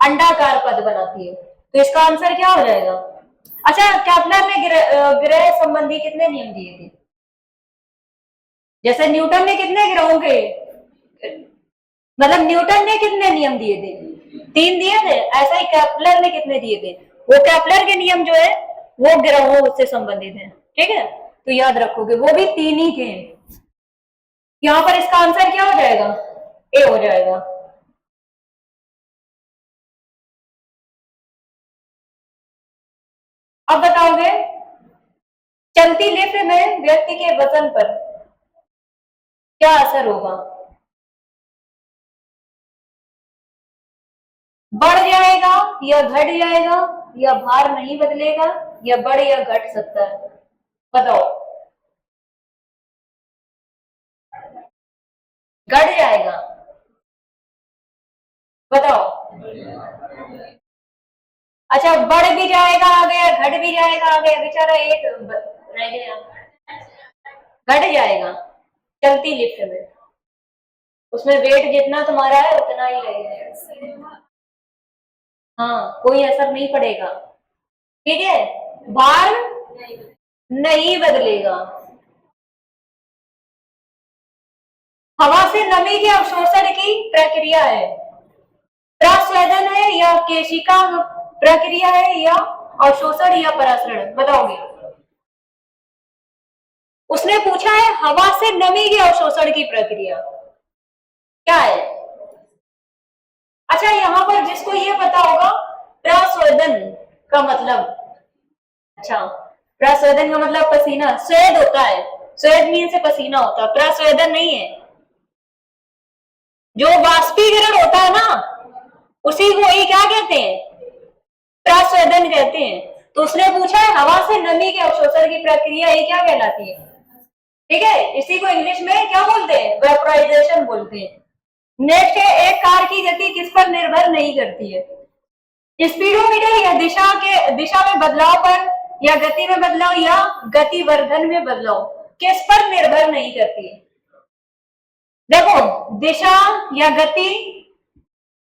अंडाकार पद बनाती है, तो इसका आंसर क्या हो जाएगा? अच्छा, केपलर ने ग्रह संबंधी कितने नियम दिए थे? जैसे न्यूटन ने कितने ग्रहों के, मतलब न्यूटन ने कितने नियम दिए थे? तीन दिए थे। ऐसा ही केपलर ने कितने दिए थे? वो केपलर के नियम जो है वो ग्रहों से संबंधित है, ठीक है, तो याद रखोगे वो भी तीन ही के। यहाँ पर इसका आंसर क्या हो जाएगा? ए हो जाएगा। अब बताओगे चलती लिफ्ट में व्यक्ति के वजन पर क्या असर होगा? बढ़ जाएगा या घट जाएगा, या भार नहीं बदलेगा, या बढ़ या घट सकता है? बताओ। घट जाएगा, बताओ। अच्छा, बढ़ भी जाएगा आगे या घट भी जाएगा आगे? बेचारा एक रह गया। घट जाएगा चलती लिफ्ट में। उसमें वेट जितना तुम्हारा है उतना ही रहेगा। हाँ, कोई असर नहीं पड़ेगा। ठीक है, भार नहीं बदलेगा। हवा से नमी के अवशोषण की प्रक्रिया है, प्रस्वेदन है या केशिका प्रक्रिया है या अवशोषण या परासरण, बताओगे? उसने पूछा है हवा से नमी के अवशोषण की प्रक्रिया क्या है। अच्छा, यहां पर जिसको ये पता होगा प्रस्वेदन का मतलब, अच्छा, प्रस्वेदन का मतलब पसीना, स्वेद होता है, स्वेद मीन से पसीना होता है, प्रस्वेदन नहीं है। जो वाष्पीकरण होता है ना, उसी को ये क्या कहते हैं, प्रस्वेदन कहते हैं। तो उसने पूछा है हवा से नमी के अवशोषण की प्रक्रिया ये क्या कहलाती है। ठीक है, इसी को इंग्लिश में क्या बोलते हैं, वेपोराइजेशन बोलते हैं। नेक्स्ट है, एक कार की गति किस पर निर्भर नहीं करती है। स्पीडोमीटर या दिशा में बदलाव पर, या गति में बदलाव, या गति वर्धन में बदलाव, किस पर निर्भर नहीं करती है। देखो, दिशा या गति,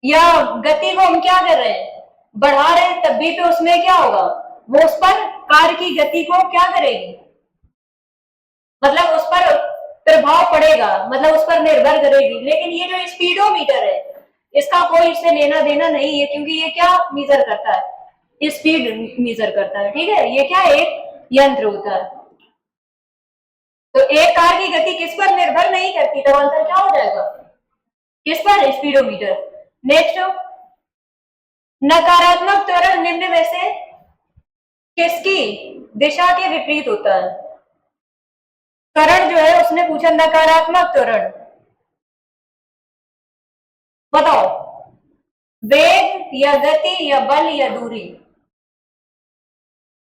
या गति को हम क्या कर रहे हैं, बढ़ा रहे हैं, तब भी तो उसमें क्या होगा, वो उस पर कार की गति को क्या करेगी, मतलब उस पर प्रभाव पड़ेगा, मतलब उस पर निर्भर करेगी। लेकिन ये जो स्पीडोमीटर है इसका कोई इससे लेना देना नहीं है, क्योंकि ये क्या मेजर करता है, स्पीड मेजर करता है। ठीक है, ये क्या एक यंत्र होता है। तो एक कार की गति किस पर निर्भर नहीं करती, तो आंसर क्या हो जाएगा, किस पर, स्पीडोमीटर। नेक्स्ट, नकारात्मक त्वरण निम्न में से किसकी दिशा के विपरीत होता है। त्वरण जो है उसने पूछा नकारात्मक त्वरण, बताओ, वेग या गति या बल या दूरी।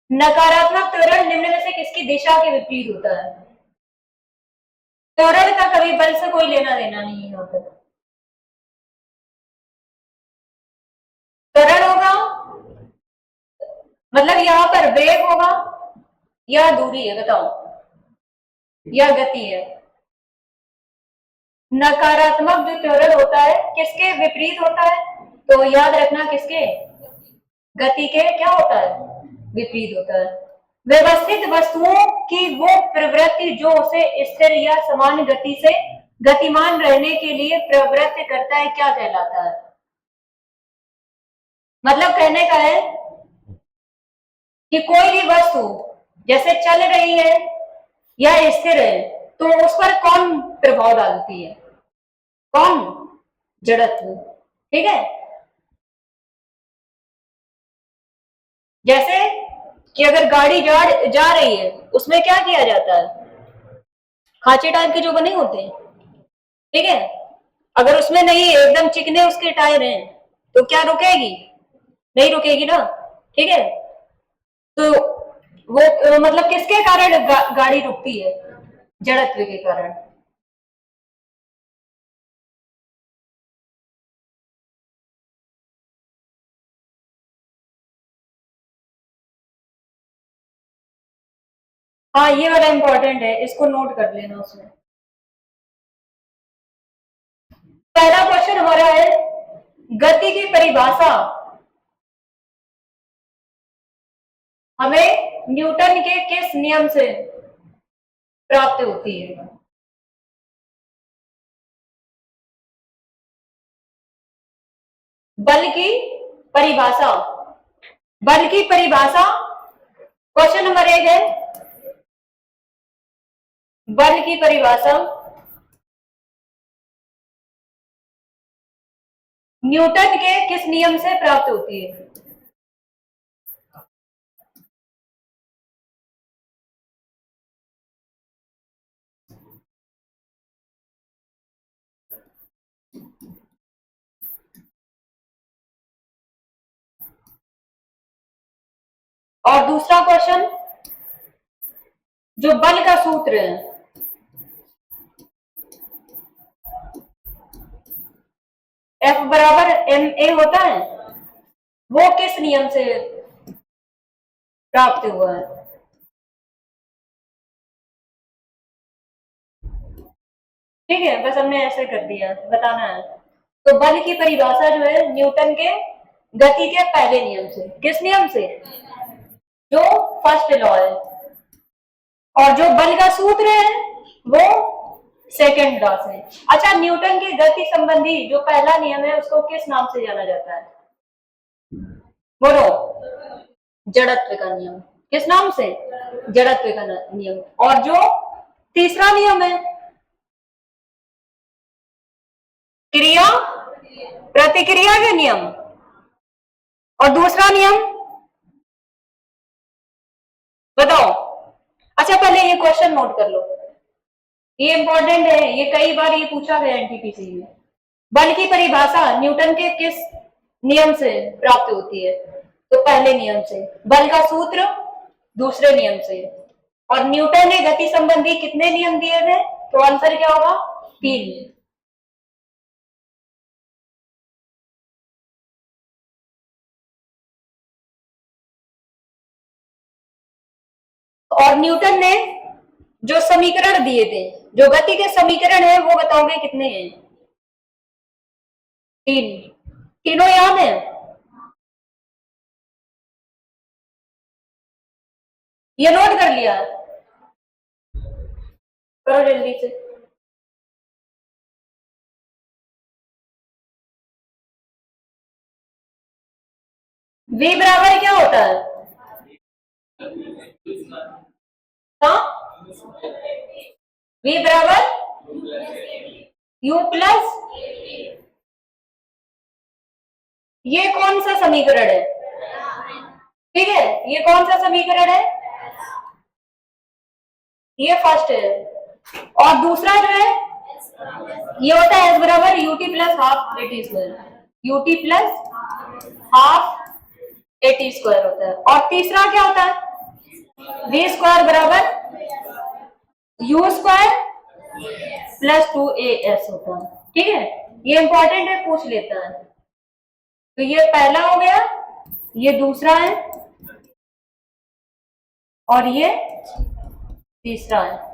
नकारात्मक त्वरण निम्न में से किसकी दिशा के विपरीत होता है। त्वरण का कभी बल से कोई लेना देना नहीं होता। त्वरण होगा मतलब यहां पर वेग होगा या दूरी है, बताओ, या गति है। नकारात्मक जो त्वरण होता है किसके विपरीत होता है, तो याद रखना किसके, गति के क्या होता है, विपरीत होता है। व्यवस्थित वस्तुओं की वो प्रवृत्ति जो उसे स्थिर या समान गति से गतिमान रहने के लिए प्रवृत्त करता है क्या कहलाता है। मतलब कहने का है कि कोई भी वस्तु जैसे चल रही है या स्थिर है तो उस पर कौन प्रभाव डालती है, कौन, जड़त्व। ठीक है, जैसे कि अगर गाड़ी जा रही है उसमें क्या किया जाता है, खांचे टाइप के जो बने होते हैं, ठीक है, अगर उसमें नहीं है, एकदम चिकने उसके टायर हैं, तो क्या रुकेगी, नहीं रुकेगी ना। ठीक है, तो वो मतलब किसके कारण गाड़ी रुकती है, जड़त्व के कारण। हाँ, ये वाला इंपॉर्टेंट है, इसको नोट कर लेना उसमें। पहला क्वेश्चन हमारा है, गति की परिभाषा हमें न्यूटन के किस नियम से प्राप्त होती है। बल की परिभाषा, बल की परिभाषा, क्वेश्चन नंबर 1 है, बल की परिभाषा न्यूटन के किस नियम से प्राप्त होती है। और दूसरा क्वेश्चन, जो बल का सूत्र है, F बराबर ma होता है, वो किस नियम से प्राप्त हुआ है। ठीक है, बस हमने ऐसे कर दिया, बताना है। तो बल की परिभाषा जो है न्यूटन के गति के पहले नियम से। किस नियम से? जो फर्स्ट लॉ है। और जो बल का सूत्र है वो सेकेंड लॉ से। अच्छा, न्यूटन की गति संबंधी जो पहला नियम है उसको किस नाम से जाना जाता है? बोलो। जड़त्व का नियम। किस नाम से? जड़त्व का नियम। और जो तीसरा नियम है क्रिया प्रतिक्रिया के नियम। और दूसरा नियम बताओ। अच्छा, पहले ये क्वेश्चन नोट कर लो, ये इंपॉर्टेंट है, ये कई बार ये पूछा गया एनटीपीसी में। बल की परिभाषा न्यूटन के किस नियम से प्राप्त होती है? तो पहले नियम से। बल का सूत्र दूसरे नियम से। और न्यूटन ने गति संबंधी कितने नियम दिए थे? तो आंसर क्या होगा? 3। और न्यूटन ने जो समीकरण दिए थे, जो गति के समीकरण है, वो बताओगे कितने हैं? 3। तीनों याद है? ये नोट कर लिया? करो जल्दी से। v बराबर क्या होता है? हाँ, v बराबर u प्लस, ये कौन सा समीकरण है? ठीक है, ये कौन सा समीकरण है? ये फर्स्ट है। और दूसरा जो है ये होता है एस बराबर UT plus half eighty square. UT plus half eighty square होता है। और तीसरा क्या होता है? वी स्क्वायर बराबर यू स्क्वायर प्लस 2as होता है। ठीक है, ये इंपॉर्टेंट है, पूछ लेता है। तो ये पहला हो गया, ये दूसरा है, और ये तीसरा है।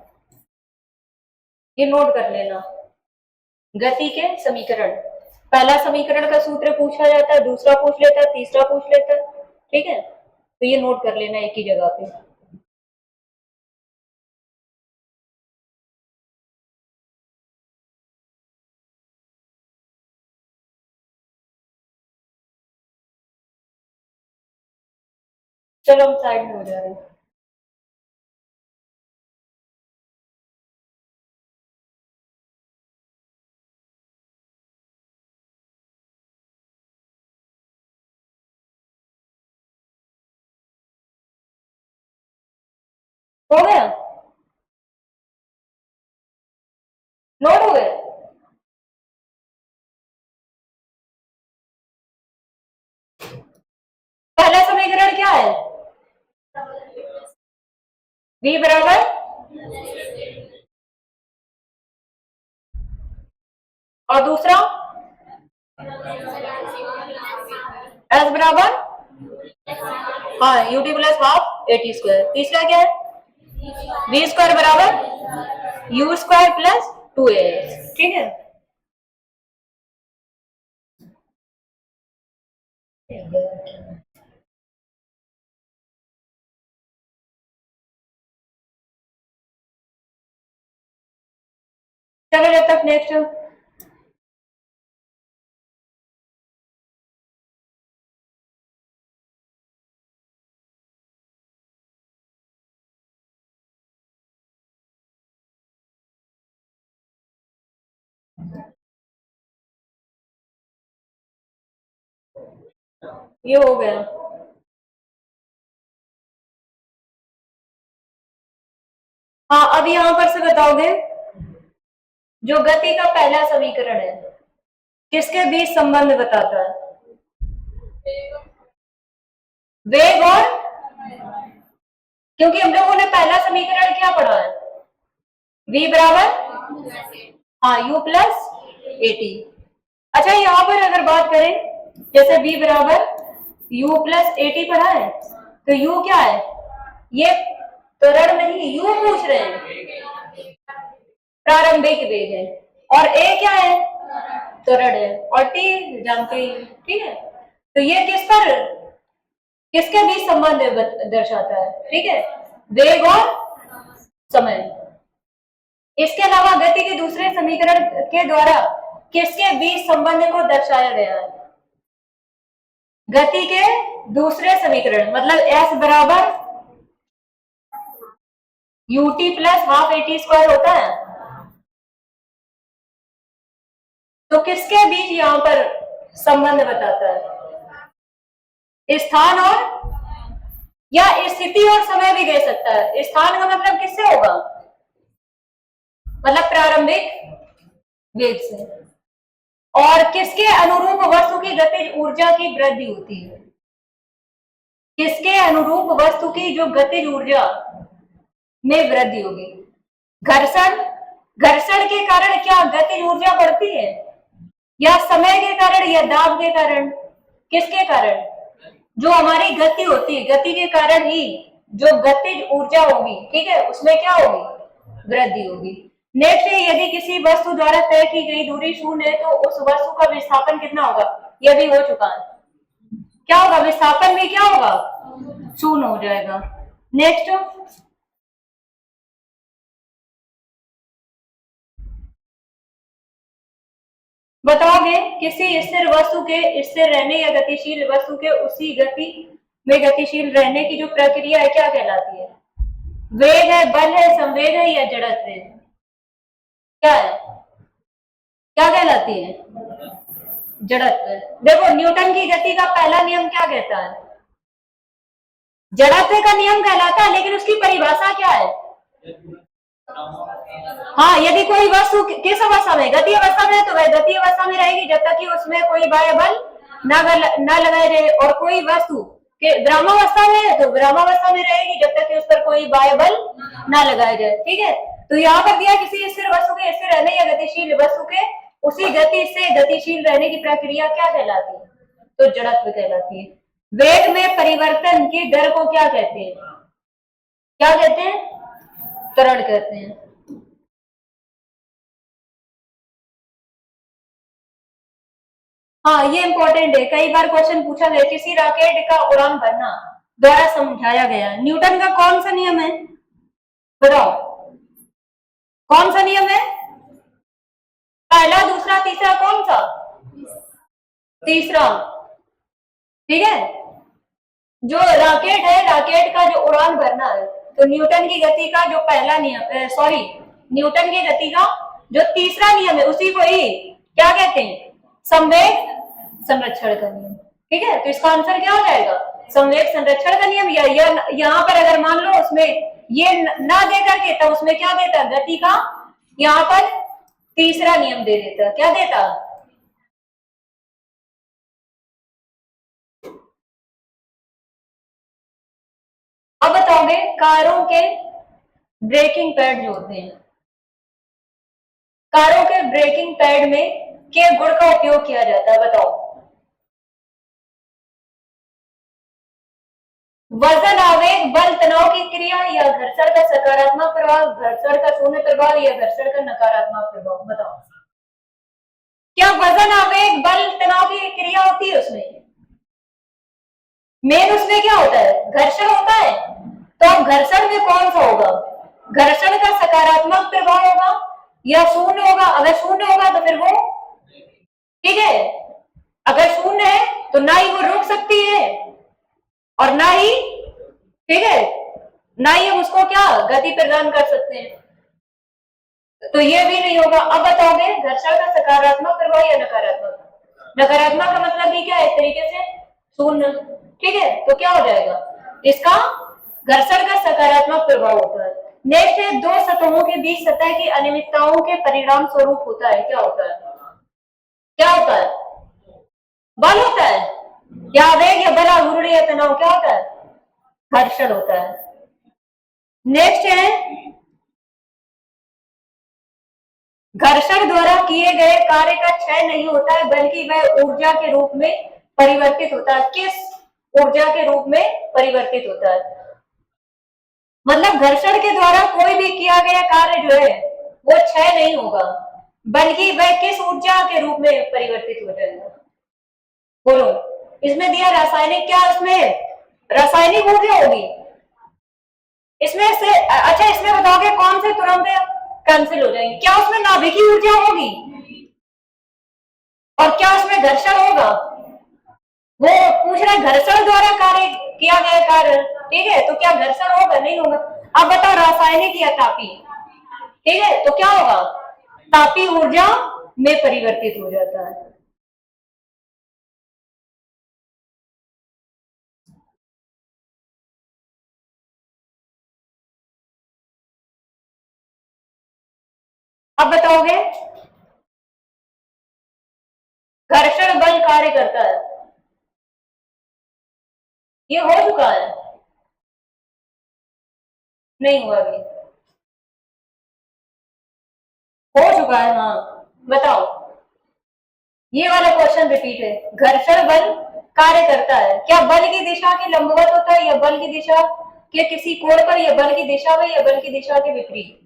ये नोट कर लेना। गति के समीकरण, पहला समीकरण का सूत्र पूछा जाता है, दूसरा पूछ लेता है, तीसरा पूछ लेता है। ठीक है, तो ये नोट कर लेना एक ही जगह पे। चलो हम साइड में हो जा रहे हैं। हो गया? नोट हो गया? पहला समीकरण क्या है? v बराबर, और दूसरा s बराबर, हाँ, UT plus half eighty square. तीसरा क्या है? v स्क्वायर बराबर यू स्क्वायर प्लस 2as। ठीक है, चलो जब तक नेक्स्ट। ये हो गया। हाँ, अब यहां पर से बताओगे जो गति का पहला समीकरण है किसके बीच संबंध बताता है? वेग और, क्योंकि हम लोगों ने पहला समीकरण क्या पढ़ा है? v बराबर, हाँ, u प्लस एटी। अच्छा, यहाँ पर अगर बात करें, जैसे v बराबर u प्लस एटी पढ़ा है, तो u क्या है? ये त्वरण नहीं, u पूछ रहे हैं, प्रारंभिक वेग है। और ए क्या है, त्वरण है, और टी जानते ही, ठीक है। तो ये किसके बीच संबंध दर्शाता है, ठीक है, वेग और समय। इसके अलावा गति के दूसरे समीकरण के द्वारा किसके बीच संबंध को दर्शाया गया है, गति के दूसरे समीकरण, मतलब S बराबर ut plus half at square होता है। तो किसके बीच यहां पर संबंध बताता है, स्थान और, या स्थिति और समय भी दे सकता है। स्थान का मतलब किससे होगा, मतलब प्रारंभिक वेग से। और किसके अनुरूप वस्तु की गतिज ऊर्जा की वृद्धि होती है, किसके अनुरूप वस्तु की जो गतिज ऊर्जा में वृद्धि होगी, घर्षण के कारण क्या गतिज ऊर्जा बढ़ती है, या समय के कारण, या दाब के कारण, किसके कारण, जो हमारी गति होती है, गति के कारण ही जो गतिज ऊर्जा होगी, ठीक है, उसमें क्या होगी, वृद्धि होगी। नेक्स्ट है, यदि किसी वस्तु द्वारा तय की गई दूरी शून्य है तो उस वस्तु का विस्थापन कितना होगा, यह भी हो चुका है, क्या होगा, विस्थापन भी क्या होगा, शून्य हो जाएगा। नेक्स्ट, बताओगे किसी स्थिर वस्तु के स्थिर रहने या गतिशील वस्तु के उसी गति में गतिशील रहने की जो प्रक्रिया है क्या कहलाती है, वेग है, बल है, संवेग है, या जड़त्व है, क्या है, क्या कहलाती है, जड़त्व। देखो न्यूटन की गति का पहला नियम क्या कहता है, जड़त्व का नियम कहलाता है, लेकिन उसकी परिभाषा क्या है, हाँ, यदि कोई वस्तु किस अवस्था में, गति अवस्था में, तो वह गति अवस्था में रहेगी जब तक कि उसमें कोई बाह्य बल न लगाए रहे, और कोई वस्तु के विरामावस्था में है तो विरामावस्था में रहेगी जब तक कि उस पर कोई बाह्य बल न लगाए जाए, ठीक है। तो यहाँ पर दिया किसी स्थिर वस्तु के स्थिर रहने या गतिशील वस्तु के उसी गति से गतिशील रहने की प्रक्रिया क्या कहलाती है, तो जड़त्व कहलाती है। वेग में परिवर्तन की दर को क्या कहते हैं, क्या कहते हैं, त्वरण कहते हैं। हाँ, ये इंपॉर्टेंट है, कई बार क्वेश्चन पूछा गया, किसी रॉकेट का उड़ान भरना द्वारा समझाया गया। न्यूटन का कौन सा नियम है, बताओ, कौन सा नियम है, पहला, दूसरा, तीसरा, कौन सा, तीसरा, ठीक है। जो रॉकेट है, रॉकेट का जो उड़ान भरना है, तो न्यूटन की गति का जो पहला नियम, सॉरी, न्यूटन की गति का जो तीसरा नियम है उसी को ही क्या कहते हैं, संवेग संरक्षण का नियम, ठीक है। तो इसका आंसर क्या हो जाएगा, संवेग संरक्षण का नियम। या यहाँ पर अगर मान लो उसमें ये ना दे करके तब उसमें क्या देता, गति का यहाँ पर तीसरा नियम दे देता, क्या देता, अब बताओगे कारों के ब्रेकिंग पैड जो होते हैं, कारों के ब्रेकिंग पैड में के गुण का उपयोग किया जाता है, बताओ, वजन, आवेग, बल, तनाव की क्रिया, या घर्षण का सकारात्मक प्रभाव, घर्षण का शून्य प्रभाव, या घर्षण का नकारात्मक प्रभाव, बताओ। क्या वजन, आवेग, बल, तनाव की क्रिया होती है उसमें, मेन उसमें क्या होता है, घर्षण होता है। तो अब घर्षण में कौन सा होगा, घर्षण का सकारात्मक प्रभाव होगा या शून्य होगा, अगर शून्य होगा तो फिर वो, ठीक है, अगर शून्य है तो ना ही वो रुक सकती है और ना ही, ठीक है, ना ही हम उसको क्या गति प्रदान कर सकते हैं, तो ये भी नहीं होगा। अब बताओगे घर्षण का सकारात्मक प्रभाव या नकारात्मक, नकारात्मक का मतलब भी क्या है, एक तरीके से शून्य, ठीक है। तो क्या हो जाएगा, इसका घर्षण का सकारात्मक प्रभाव होता है। नेक्स्ट है, दो सतहों के बीच सतह की अनियमितताओं के परिणाम स्वरूप होता है, क्या होता है, क्या होता है, बल होता है, या आवेग, या बल, आघूर्ण, या तनाव, क्या होता है, घर्षण होता है। नेक्स्ट है, घर्षण द्वारा किए गए कार्य का क्षय नहीं होता है बल्कि वह ऊर्जा के रूप में परिवर्तित होता है। किस ऊर्जा के रूप में परिवर्तित होता है, मतलब घर्षण के द्वारा कोई भी किया गया कार्य जो है वो क्षय नहीं होगा, बल्कि वह किस ऊर्जा के रूप में परिवर्तित हो जाएगा? बोलो, इसमें दिया रासायनिक, क्या उसमें रासायनिक ऊर्जा होगी इसमें से? अच्छा, इसमें बताओगे कौन से तुरंत कैंसिल हो जाएंगे? क्या उसमें नाभिकीय ऊर्जा होगी? और क्या उसमें घर्षण होगा? वो पूछ रहा है घर्षण द्वारा कार्य किया गया कार्य, ठीक है, तो क्या घर्षण होगा? नहीं होगा। अब बताओ रासायनिक या तापीय, ठीक है, तो क्या होगा? तापीय ऊर्जा में परिवर्तित हो जाता है। अब बताओगे घर्षण बल कार्य करता है, ये हो चुका है? नहीं हुआ अभी, हो चुका है, हाँ। बताओ, ये वाला क्वेश्चन रिपीट है। घर्षण बल कार्य करता है, क्या बल की दिशा के लंबवत होता है, या बल की दिशा के किसी कोण पर, या बल की दिशा में, या बल की दिशा के विपरीत?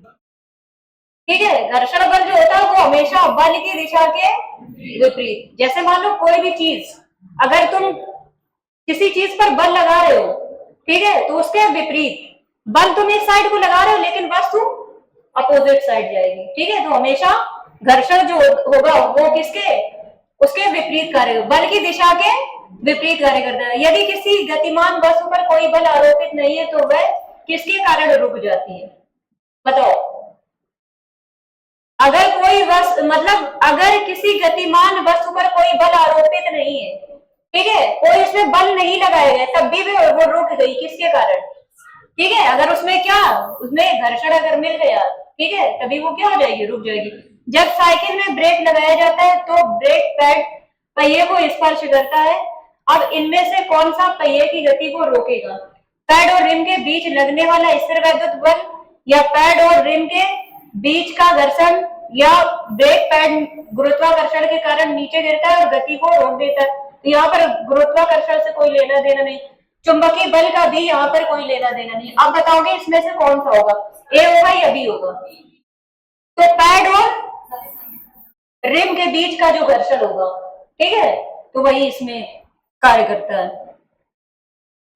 ठीक है, घर्षण बल जो होता है वो हमेशा बल की दिशा के विपरीत। जैसे मान लो कोई भी चीज, अगर तुम किसी चीज पर बल लगा रहे हो, ठीक है, तो उसके विपरीत बल तुम एक साइड को लगा रहे हो, लेकिन वस्तु अपोजिट साइड जाएगी, ठीक है। तो हमेशा घर्षण जो होगा वो किसके, उसके विपरीत कार्य, बल की दिशा के विपरीत कार्य करता है। यदि किसी गतिमान वस्तु पर कोई बल आरोपित नहीं है तो वह किसके कारण रुक जाती है? बताओ, अगर कोई वस्तु, मतलब अगर किसी गतिमान वस्तु पर कोई बल आरोपित नहीं है, ठीक है, कोई उसमें बल नहीं लगाया गया, तब भी वो रुक गई, किसके कारण? ठीक है, अगर उसमें क्या, उसमें घर्षण अगर मिल गया, ठीक है, तभी वो क्या हो जाएगी, रुक जाएगी। जब साइकिल में ब्रेक लगाया जाता है तो ब्रेक पैड पहिए को स्पर्श करता है। अब इनमें से कौन सा पहिए की गति को रोकेगा? पैड और रिम के बीच लगने वाला स्थिर वैद्युत बल, या पैड और रिम के बीच का घर्षण, या ब्रेक पैड गुरुत्वाकर्षण के कारण नीचे गिरता है और गति को रोक देता है। तो यहाँ पर गुरुत्वाकर्षण से कोई लेना देना नहीं, चुंबकीय बल का भी यहाँ पर कोई लेना देना नहीं। अब बताओगे इसमें से कौन सा होगा, ए होगा या बी होगा? तो पैड और रिम के बीच का जो घर्षण होगा, ठीक है, तो वही इसमें कार्य करता है।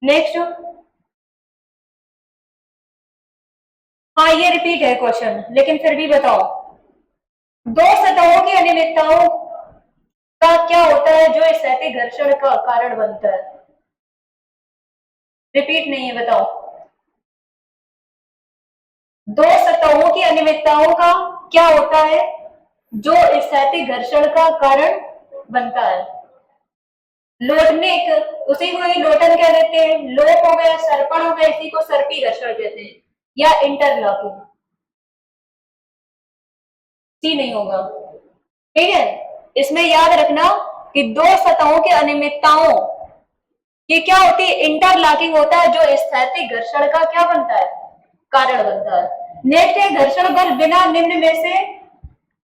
नेक्स्ट, हाँ ये रिपीट है क्वेश्चन, लेकिन फिर भी बताओ, दो सतहों की अनियमितताओं का क्या होता है जो स्थैतिक घर्षण का कारण बनता है? रिपीट नहीं है, बताओ। दो सतहों की अनियमितताओं का क्या होता है जो स्थैतिक घर्षण का कारण बनता है? लोडनिक, उसी को ही लोटन कह देते हैं, लोप हो गया, सर्पण हो गया, इसी को सर्पी घर्षण कहते हैं, या इंटरलॉकिंग। सी नहीं होगा, ठीक है। इसमें याद रखना कि दो सतहों की अनियमितताओं की क्या होती है, इंटरलॉकिंग होता है, जो स्थैतिक घर्षण का क्या बनता है, कारण बनता है। नेक्स्ट है, घर्षण बल बिना निम्न में से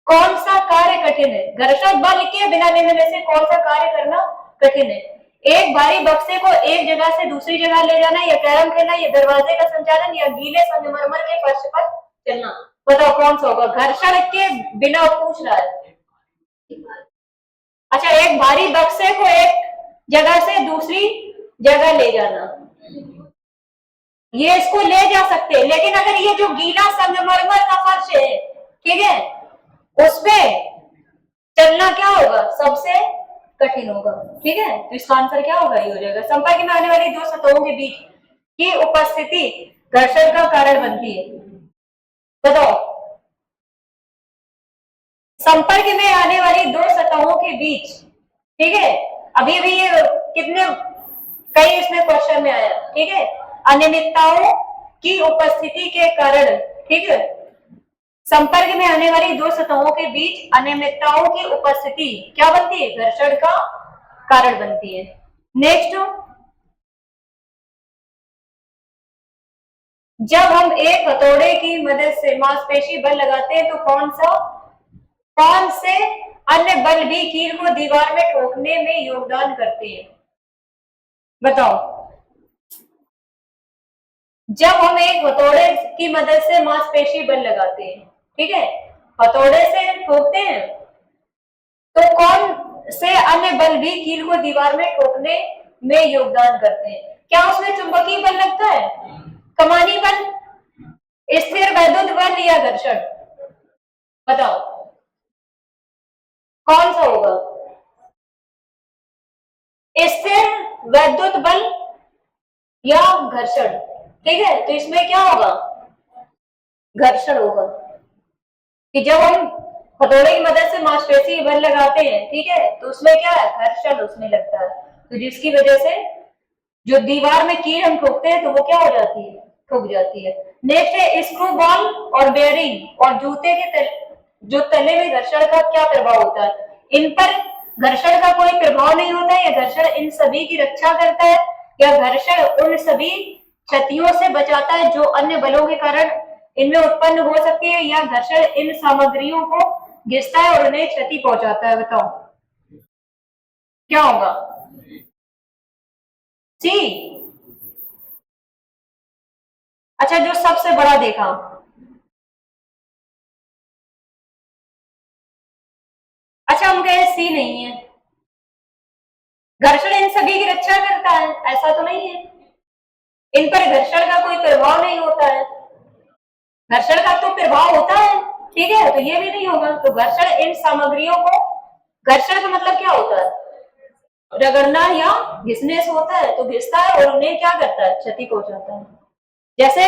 कौन सा कार्य कठिन है? घर्षण बल के बिना निम्न में से कौन सा कार्य करना कठिन है? एक भारी बक्से को एक जगह से दूसरी जगह ले जाना, या कैरम खेलना, या दरवाजे का संचालन, या गीले संगमरमर के फर्श पर चलना। बताओ कौन सा होगा? घर्षण के बिना पूछ रहा है। अच्छा, एक भारी बक्से को एक जगह से दूसरी जगह ले जाना, ये इसको ले जा सकते हैं, लेकिन अगर ये जो गीला संगमरमर का फर्श है, ठीक है, उसपे चलना क्या होगा, सबसे कठिन होगा, ठीक है। तो इसका आंसर क्या होगा, ये हो जाएगा। संपर्क में आने वाली दो सतहों के बीच की उपस्थिति घर्षण का कारण बनती है। बताओ, संपर्क में आने वाली दो सतहों के बीच, ठीक है, अभी भी ये कितने कई इसमें क्वेश्चन में आया, ठीक है, अनियमितताओं की उपस्थिति के कारण, ठीक है, संपर्क में आने वाली दो सतहों के बीच अनियमितताओं की उपस्थिति क्या बनती है, घर्षण का कारण बनती है। नेक्स्ट, जब हम एक हथौड़े की मदद से मांसपेशी बल लगाते हैं तो कौन से अन्य बल भी कील को दीवार में ठोकने में योगदान करते हैं? बताओ, जब हम एक हथौड़े की मदद से मांसपेशी बल लगाते हैं, ठीक है, हथौड़े से ठोकते हैं, तो कौन से अन्य बल भी कील को दीवार में ठोकने में योगदान करते हैं? क्या उसमें चुंबकीय बल लगता है, कमानी बल, स्थिर वैद्युत बल या घर्षण? बताओ कौन सा होगा? स्थिर वैद्युत बल या घर्षण? ठीक है, तो इसमें क्या होगा? घर्षण होगा। कि जब हम हथौड़े की मदद से मांसपेशी बल लगाते हैं, ठीक है, तो उसमें क्या है? घर्षण उसमें लगता है, तो जिसकी वजह से जो दीवार में कील हम ठोकते हैं तो वो क्या हो जाती है? ठुक जाती है। नेक्स्ट है स्क्रू बॉल और बेयरिंग और जूते के जो तले में घर्षण का क्या प्रभाव होता है? इन पर घर्षण का कोई प्रभाव नहीं होता है, या घर्षण इन सभी की रक्षा करता है, या घर्षण उन सभी क्षतियों से बचाता है जो अन्य बलों के कारण इनमें उत्पन्न हो सकती है, या घर्षण इन सामग्रियों को घिसता है और उन्हें क्षति पहुंचाता है? बताओ क्या होगा? सी। अच्छा, जो सबसे बड़ा देखा, अच्छा हम कहे सी नहीं है, घर्षण इन सभी की रक्षा करता है, ऐसा तो नहीं है, इन पर घर्षण का कोई प्रभाव नहीं होता है, घर्षण का तो प्रभाव होता है, ठीक है, तो ये भी नहीं होगा। तो घर्षण इन सामग्रियों को, घर्षण का मतलब क्या होता है? रगड़ना या घिसने से होता है, तो घिसता है और उन्हें क्या करता है? क्षति पहुंचाता है। जैसे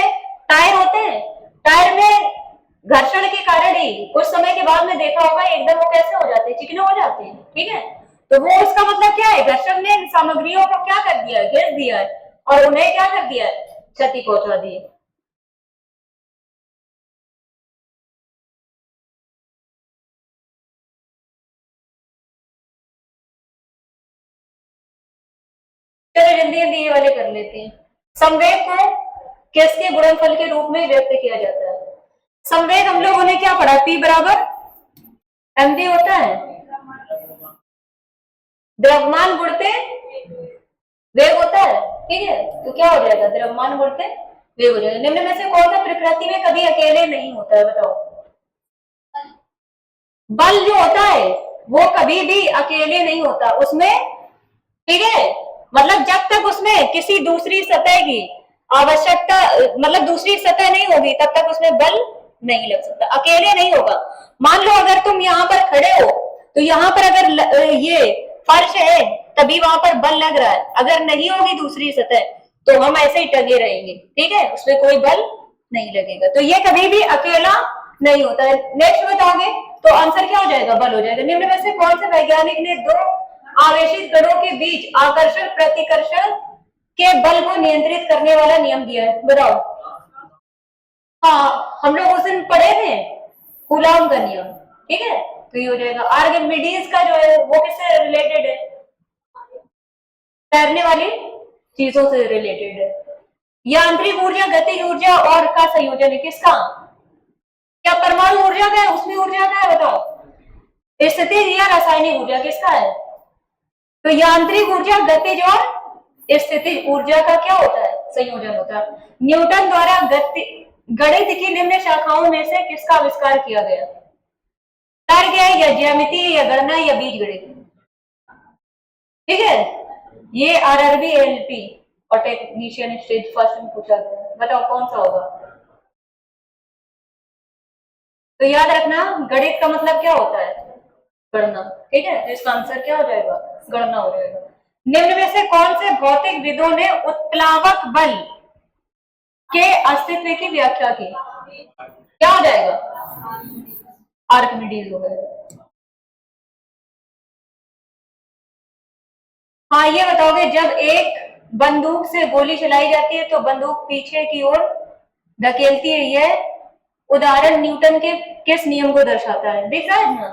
टायर होते हैं, टायर में घर्षण के कारण ही कुछ समय के बाद में देखा होगा एकदम वो कैसे हो जाते हैं? चिकने हो जाते हैं, ठीक है, तो वो उसका मतलब क्या है? घर्षण ने सामग्रियों को क्या कर दिया है? घिस दिया है और उन्हें क्या कर दिया है? क्षति पहुंचा दी है। चलो जल्दी जल्दी ये वाले कर लेते हैं। संवेग को किसके गुणनफल के रूप में व्यक्त किया जाता है? संवेग हम लोगों ने क्या पढ़ा? P बराबर mv होता है, द्रव्यमान गुणते वेग होता है, ठीक है, तो क्या हो जाएगा? द्रव्यमान गुणते वेग हो जाएगा। निम्न में से कौन सा प्रकृति में कभी अकेले नहीं होता है? बताओ। बल जो होता है वो कभी भी अकेले नहीं होता उसमें, ठीक है, मतलब जब तक उसमें किसी दूसरी सतह की आवश्यकता, मतलब दूसरी सतह नहीं होगी तब तक उसमें बल नहीं लग सकता, अकेले नहीं होगा। मान लो अगर तुम यहाँ पर खड़े हो तो यहाँ पर अगर ये फर्श है तभी वहां पर बल लग रहा है, अगर नहीं होगी दूसरी सतह तो हम ऐसे ही टंगे रहेंगे, ठीक है, उसमें कोई बल नहीं लगेगा, तो ये कभी भी अकेला नहीं होता है। नेक्स्ट बताओगे तो आंसर क्या हो जाएगा? बल हो जाएगा। निम्न में से कौन से वैज्ञानिक ने दो आवेशित कणों के बीच आकर्षण प्रतिकर्षण के बल को नियंत्रित करने वाला नियम दिया है? बताओ। हाँ, हम लोग उस दिन पढ़े थे कूलॉम का नियम, ठीक है, तो ये हो जाएगा। आर्किमिडीज का जो है वो किससे रिलेटेड है? तैरने वाली चीजों से रिलेटेड है। यांत्रिक ऊर्जा गतिज ऊर्जा और का संयोजन है, किसका? क्या परमाणु ऊर्जा का है? उसमें ऊर्जा का है? बताओ। स्थितिज या रासायनिक ऊर्जा किसका है? तो यांत्रिक ऊर्जा गतिज और स्थितिज ऊर्जा का क्या होता है? संयोजन होता है। न्यूटन द्वारा गणित की निम्न शाखाओं में से किसका आविष्कार किया गया? तर्क है या ज्यामिति या गणना या बीजगणित? ठीक है, ये आरआरबी एलपी और टेक्नीशियन स्टेज फर्स्ट में पूछा गया। बताओ कौन सा होगा? तो याद रखना गणित का मतलब क्या होता है? गणना, ठीक है, तो इसका आंसर क्या हो जाएगा? गणना हो जाएगा। निम्न में से कौन से भौतिक विदों ने उत्प्लावक बल के अस्तित्व की व्याख्या की? क्या हो जाएगा? आर्किमिडीज हो गया। हाँ, ये बताओगे जब एक बंदूक से गोली चलाई जाती है तो बंदूक पीछे की ओर धकेलती है, यह उदाहरण न्यूटन के किस नियम को दर्शाता है? दिख रहा है ना?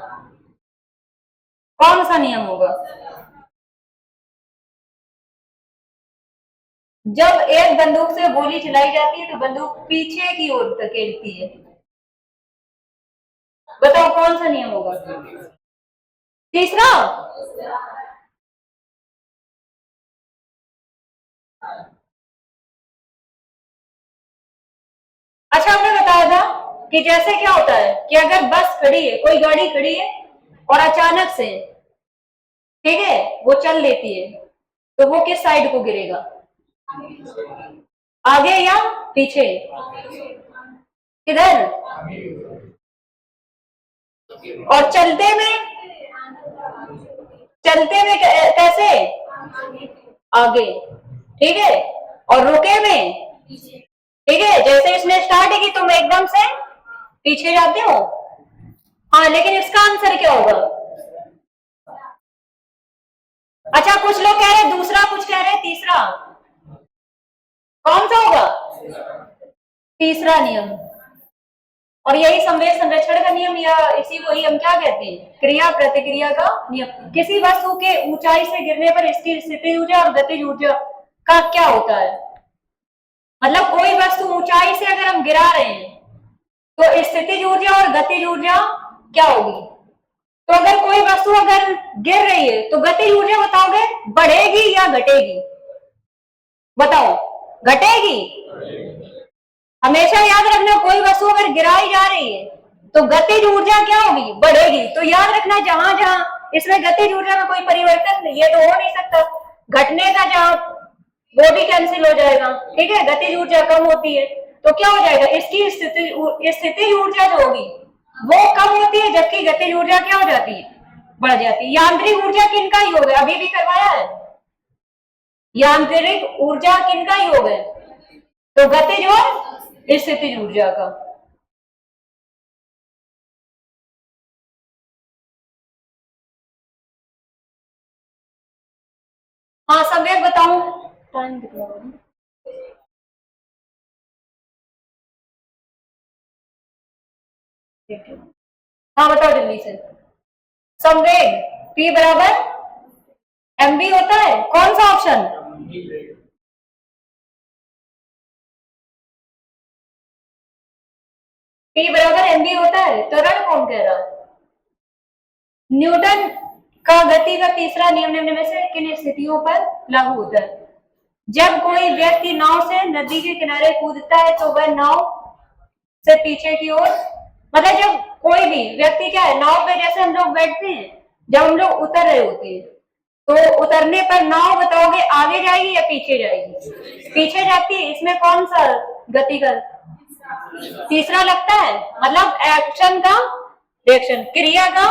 कौन सा नियम होगा? जब एक बंदूक से गोली चलाई जाती है तो बंदूक पीछे की ओर धकेलती है, बताओ कौन सा नियम होगा? तीसरा। अच्छा, हमने बताया था कि जैसे क्या होता है कि अगर बस खड़ी है, कोई गाड़ी खड़ी है और अचानक से, ठीक है, वो चल लेती है, तो वो किस साइड को गिरेगा, आगे या पीछे, किधर? और कैसे, आगे, ठीक है, और रुके में, ठीक है, जैसे इसने स्टार्ट की तुम एकदम से पीछे जाते हो। हाँ, लेकिन इसका आंसर क्या होगा? अच्छा, कुछ लोग कह रहे हैं दूसरा, कुछ कह रहे हैं तीसरा, कौन सा होगा? तीसरा नियम। और यही संवेग संरक्षण का नियम, या इसी को ही हम क्या कहते हैं? क्रिया प्रतिक्रिया का नियम। किसी वस्तु के ऊंचाई से गिरने पर इसकी स्थितिज ऊर्जा और गतिज ऊर्जा का क्या होता है? मतलब कोई वस्तु ऊंचाई से अगर हम गिरा रहे हैं तो स्थितिज ऊर्जा और गतिज ऊर्जा क्या होगी? तो अगर कोई वस्तु अगर गिर रही है तो गतिज ऊर्जा बताओगे, बढ़ेगी या घटेगी? बताओ, घटेगी। हमेशा याद रखना, कोई वस्तु अगर गिराई जा रही है तो गतिज ऊर्जा क्या होगी? बढ़ेगी। तो याद रखना, जहां जहां इसमें गतिज ऊर्जा में कोई परिवर्तन नहीं है तो हो नहीं सकता। घटने का जहां, वो भी कैंसिल हो जाएगा, ठीक है, गतिज ऊर्जा कम होती है तो क्या हो जाएगा? इसकी स्थितिज ऊर्जा जो होगी वो कम होती है, जबकि गतिज ऊर्जा क्या हो जाती है? बढ़ जाती है। यांत्रिक ऊर्जा किनका योग है? अभी भी करवाया है। यांत्रिक ऊर्जा किनका योग है? तो गतिज और स्थितिज ऊर्जा का। हाँ, संवेग बताऊं? टाइम कितना हो गया? हाँ, बताओ जल्दी से। संवेग P बराबर mv होता है। कौन सा ऑप्शन? P बराबर mv होता है। त्वरण कौन कह रहा? न्यूटन का गति का तीसरा नियम निम्न में से किन स्थितियों पर लागू होता है? जब कोई व्यक्ति नाव से नदी के किनारे कूदता है तो वह नाव से पीछे की ओर, मतलब जब कोई भी व्यक्ति क्या है, नाव पे जैसे हम लोग बैठते हैं, जब हम लोग उतर रहे होते हैं तो उतरने पर नाव बताओगे आगे जाएगी या पीछे जाएगी? पीछे जाती है। इसमें कौन सा गति का तीसरा लगता है? मतलब एक्शन का रिएक्शन, क्रिया का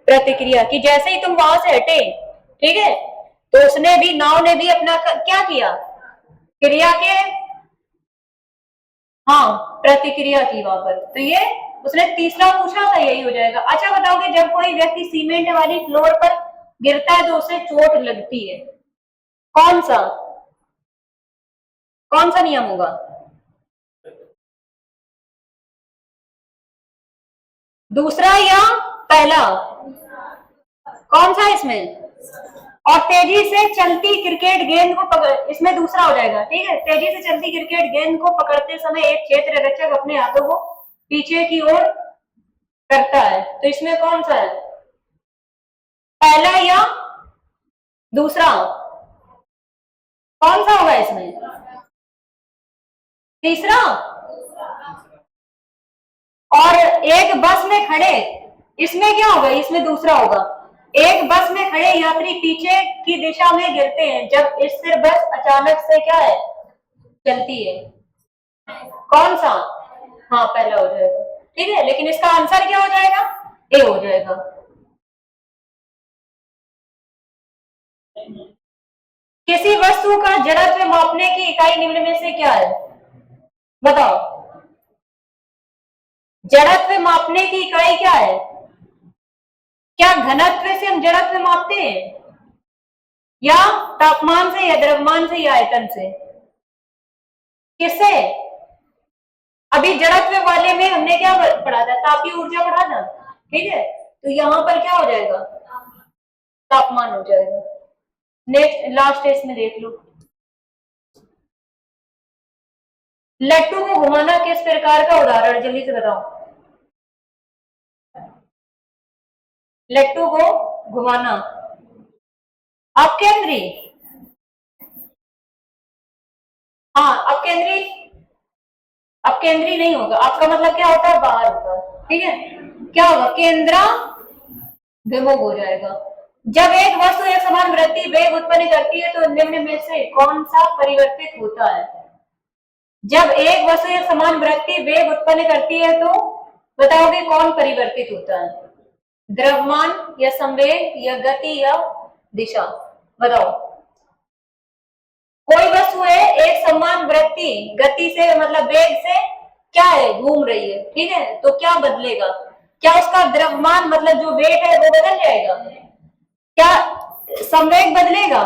प्रतिक्रिया, कि जैसे ही तुम वहां से हटे, ठीक है, तो उसने भी, नाव ने भी अपना क्या किया? क्रिया के, हाँ, प्रतिक्रिया की वहां पर। तो ये उसने तीसरा पूछा था, यही हो जाएगा। अच्छा, बताओगे जब कोई व्यक्ति सीमेंट वाली फ्लोर पर गिरता है तो उसे चोट लगती है, कौन सा, कौन सा नियम होगा? दूसरा या पहला? कौन सा इसमें? और तेजी से चलती क्रिकेट गेंद को पकड़, इसमें दूसरा हो जाएगा, ठीक है। तेजी से चलती क्रिकेट गेंद को पकड़ते समय एक क्षेत्र रक्षक अपने हाथों को पीछे की ओर करता है, तो इसमें कौन सा है? पहला या दूसरा? कौन सा होगा इसमें? तीसरा। और एक बस में खड़े, इसमें क्या होगा? इसमें दूसरा होगा। एक बस में खड़े यात्री पीछे की दिशा में गिरते हैं जब स्थिर बस अचानक से क्या है? चलती है। कौन सा? हाँ, पहला हो जाएगा, ठीक है। लेकिन इसका आंसर क्या हो जाएगा? ए हो जाएगा। किसी वस्तु का जड़त्व मापने की इकाई निम्न में से क्या है? बताओ, जड़त्व मापने की इकाई क्या है? क्या घनत्व से हम जड़त्व मापते हैं, या तापमान से, या द्रव्यमान से, या आयतन से? किससे? अभी जड़त्व वाले में हमने क्या पढ़ा था? तापीय ऊर्जा पढ़ा था, ठीक है। तो यहां पर क्या हो जाएगा? तापमान हो जाएगा। नेक्स्ट, लास्ट इसमें देख लो। लट्टू को घुमाना किस प्रकार का उदाहरण, जल्दी से बताओ। लट्टू को घुमाना, अपकेंद्री, हाँ, अपकेंद्री अब केंद्रीय नहीं होगा, आपका मतलब क्या होता है, बाहर होता है, ठीक है। क्या होगा, केंद्रा विमुख हो जाएगा। जब एक वस्तु एक समान वृत्ति वेग उत्पन्न करती है तो निम्न में से कौन सा परिवर्तित होता है। जब एक वस्तु एक समान वृत्ति वेग उत्पन्न करती है तो बताओगे कौन परिवर्तित होता है, द्रव्यमान या संवेग या गति या दिशा, बताओ। कोई वस्तु है एक समान वृत्ति गति से मतलब वेग से क्या है, घूम रही है, ठीक है, तो क्या बदलेगा, क्या उसका द्रव्यमान मतलब जो वेग है वो बदल जाएगा, क्या संवेग बदलेगा।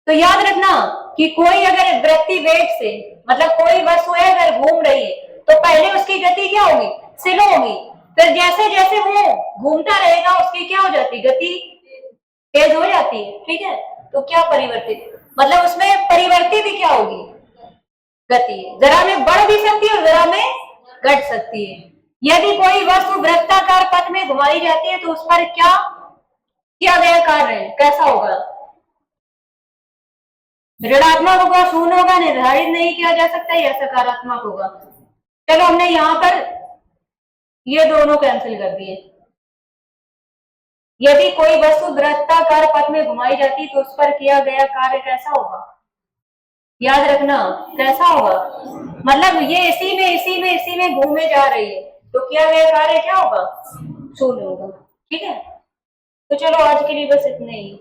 तो याद रखना कि कोई अगर वृत्ति वेग से मतलब कोई वस्तु है अगर घूम रही है तो पहले उसकी गति क्या होगी, स्लो होगी, फिर जैसे जैसे वो घूमता रहेगा उसकी क्या हो जाती है, गति तेज हो जाती है, ठीक है। तो क्या परिवर्तित मतलब उसमें परिवर्तित भी क्या होगी, गति, जरा में बढ़ भी सकती है और जरा में घट सकती है। यदि कोई वस्तु वृत्ताकार पथ में घुमाई जाती है तो उस पर क्या किया गया कार्य कैसा होगा, ऋणात्मक होगा, शून्य होगा, निर्धारित नहीं किया जा सकता या सकारात्मक होगा। चलो हमने यहां पर ये दोनों कैंसिल कर दिए। यदि कोई वस्तु वृत्ताकार पथ में घुमाई जाती तो उस पर किया गया कार्य कैसा होगा, याद रखना कैसा होगा, मतलब ये इसी में घूमे जा रही है तो किया गया कार्य क्या होगा, शून्य होगा, ठीक है। तो चलो आज के लिए बस इतने ही।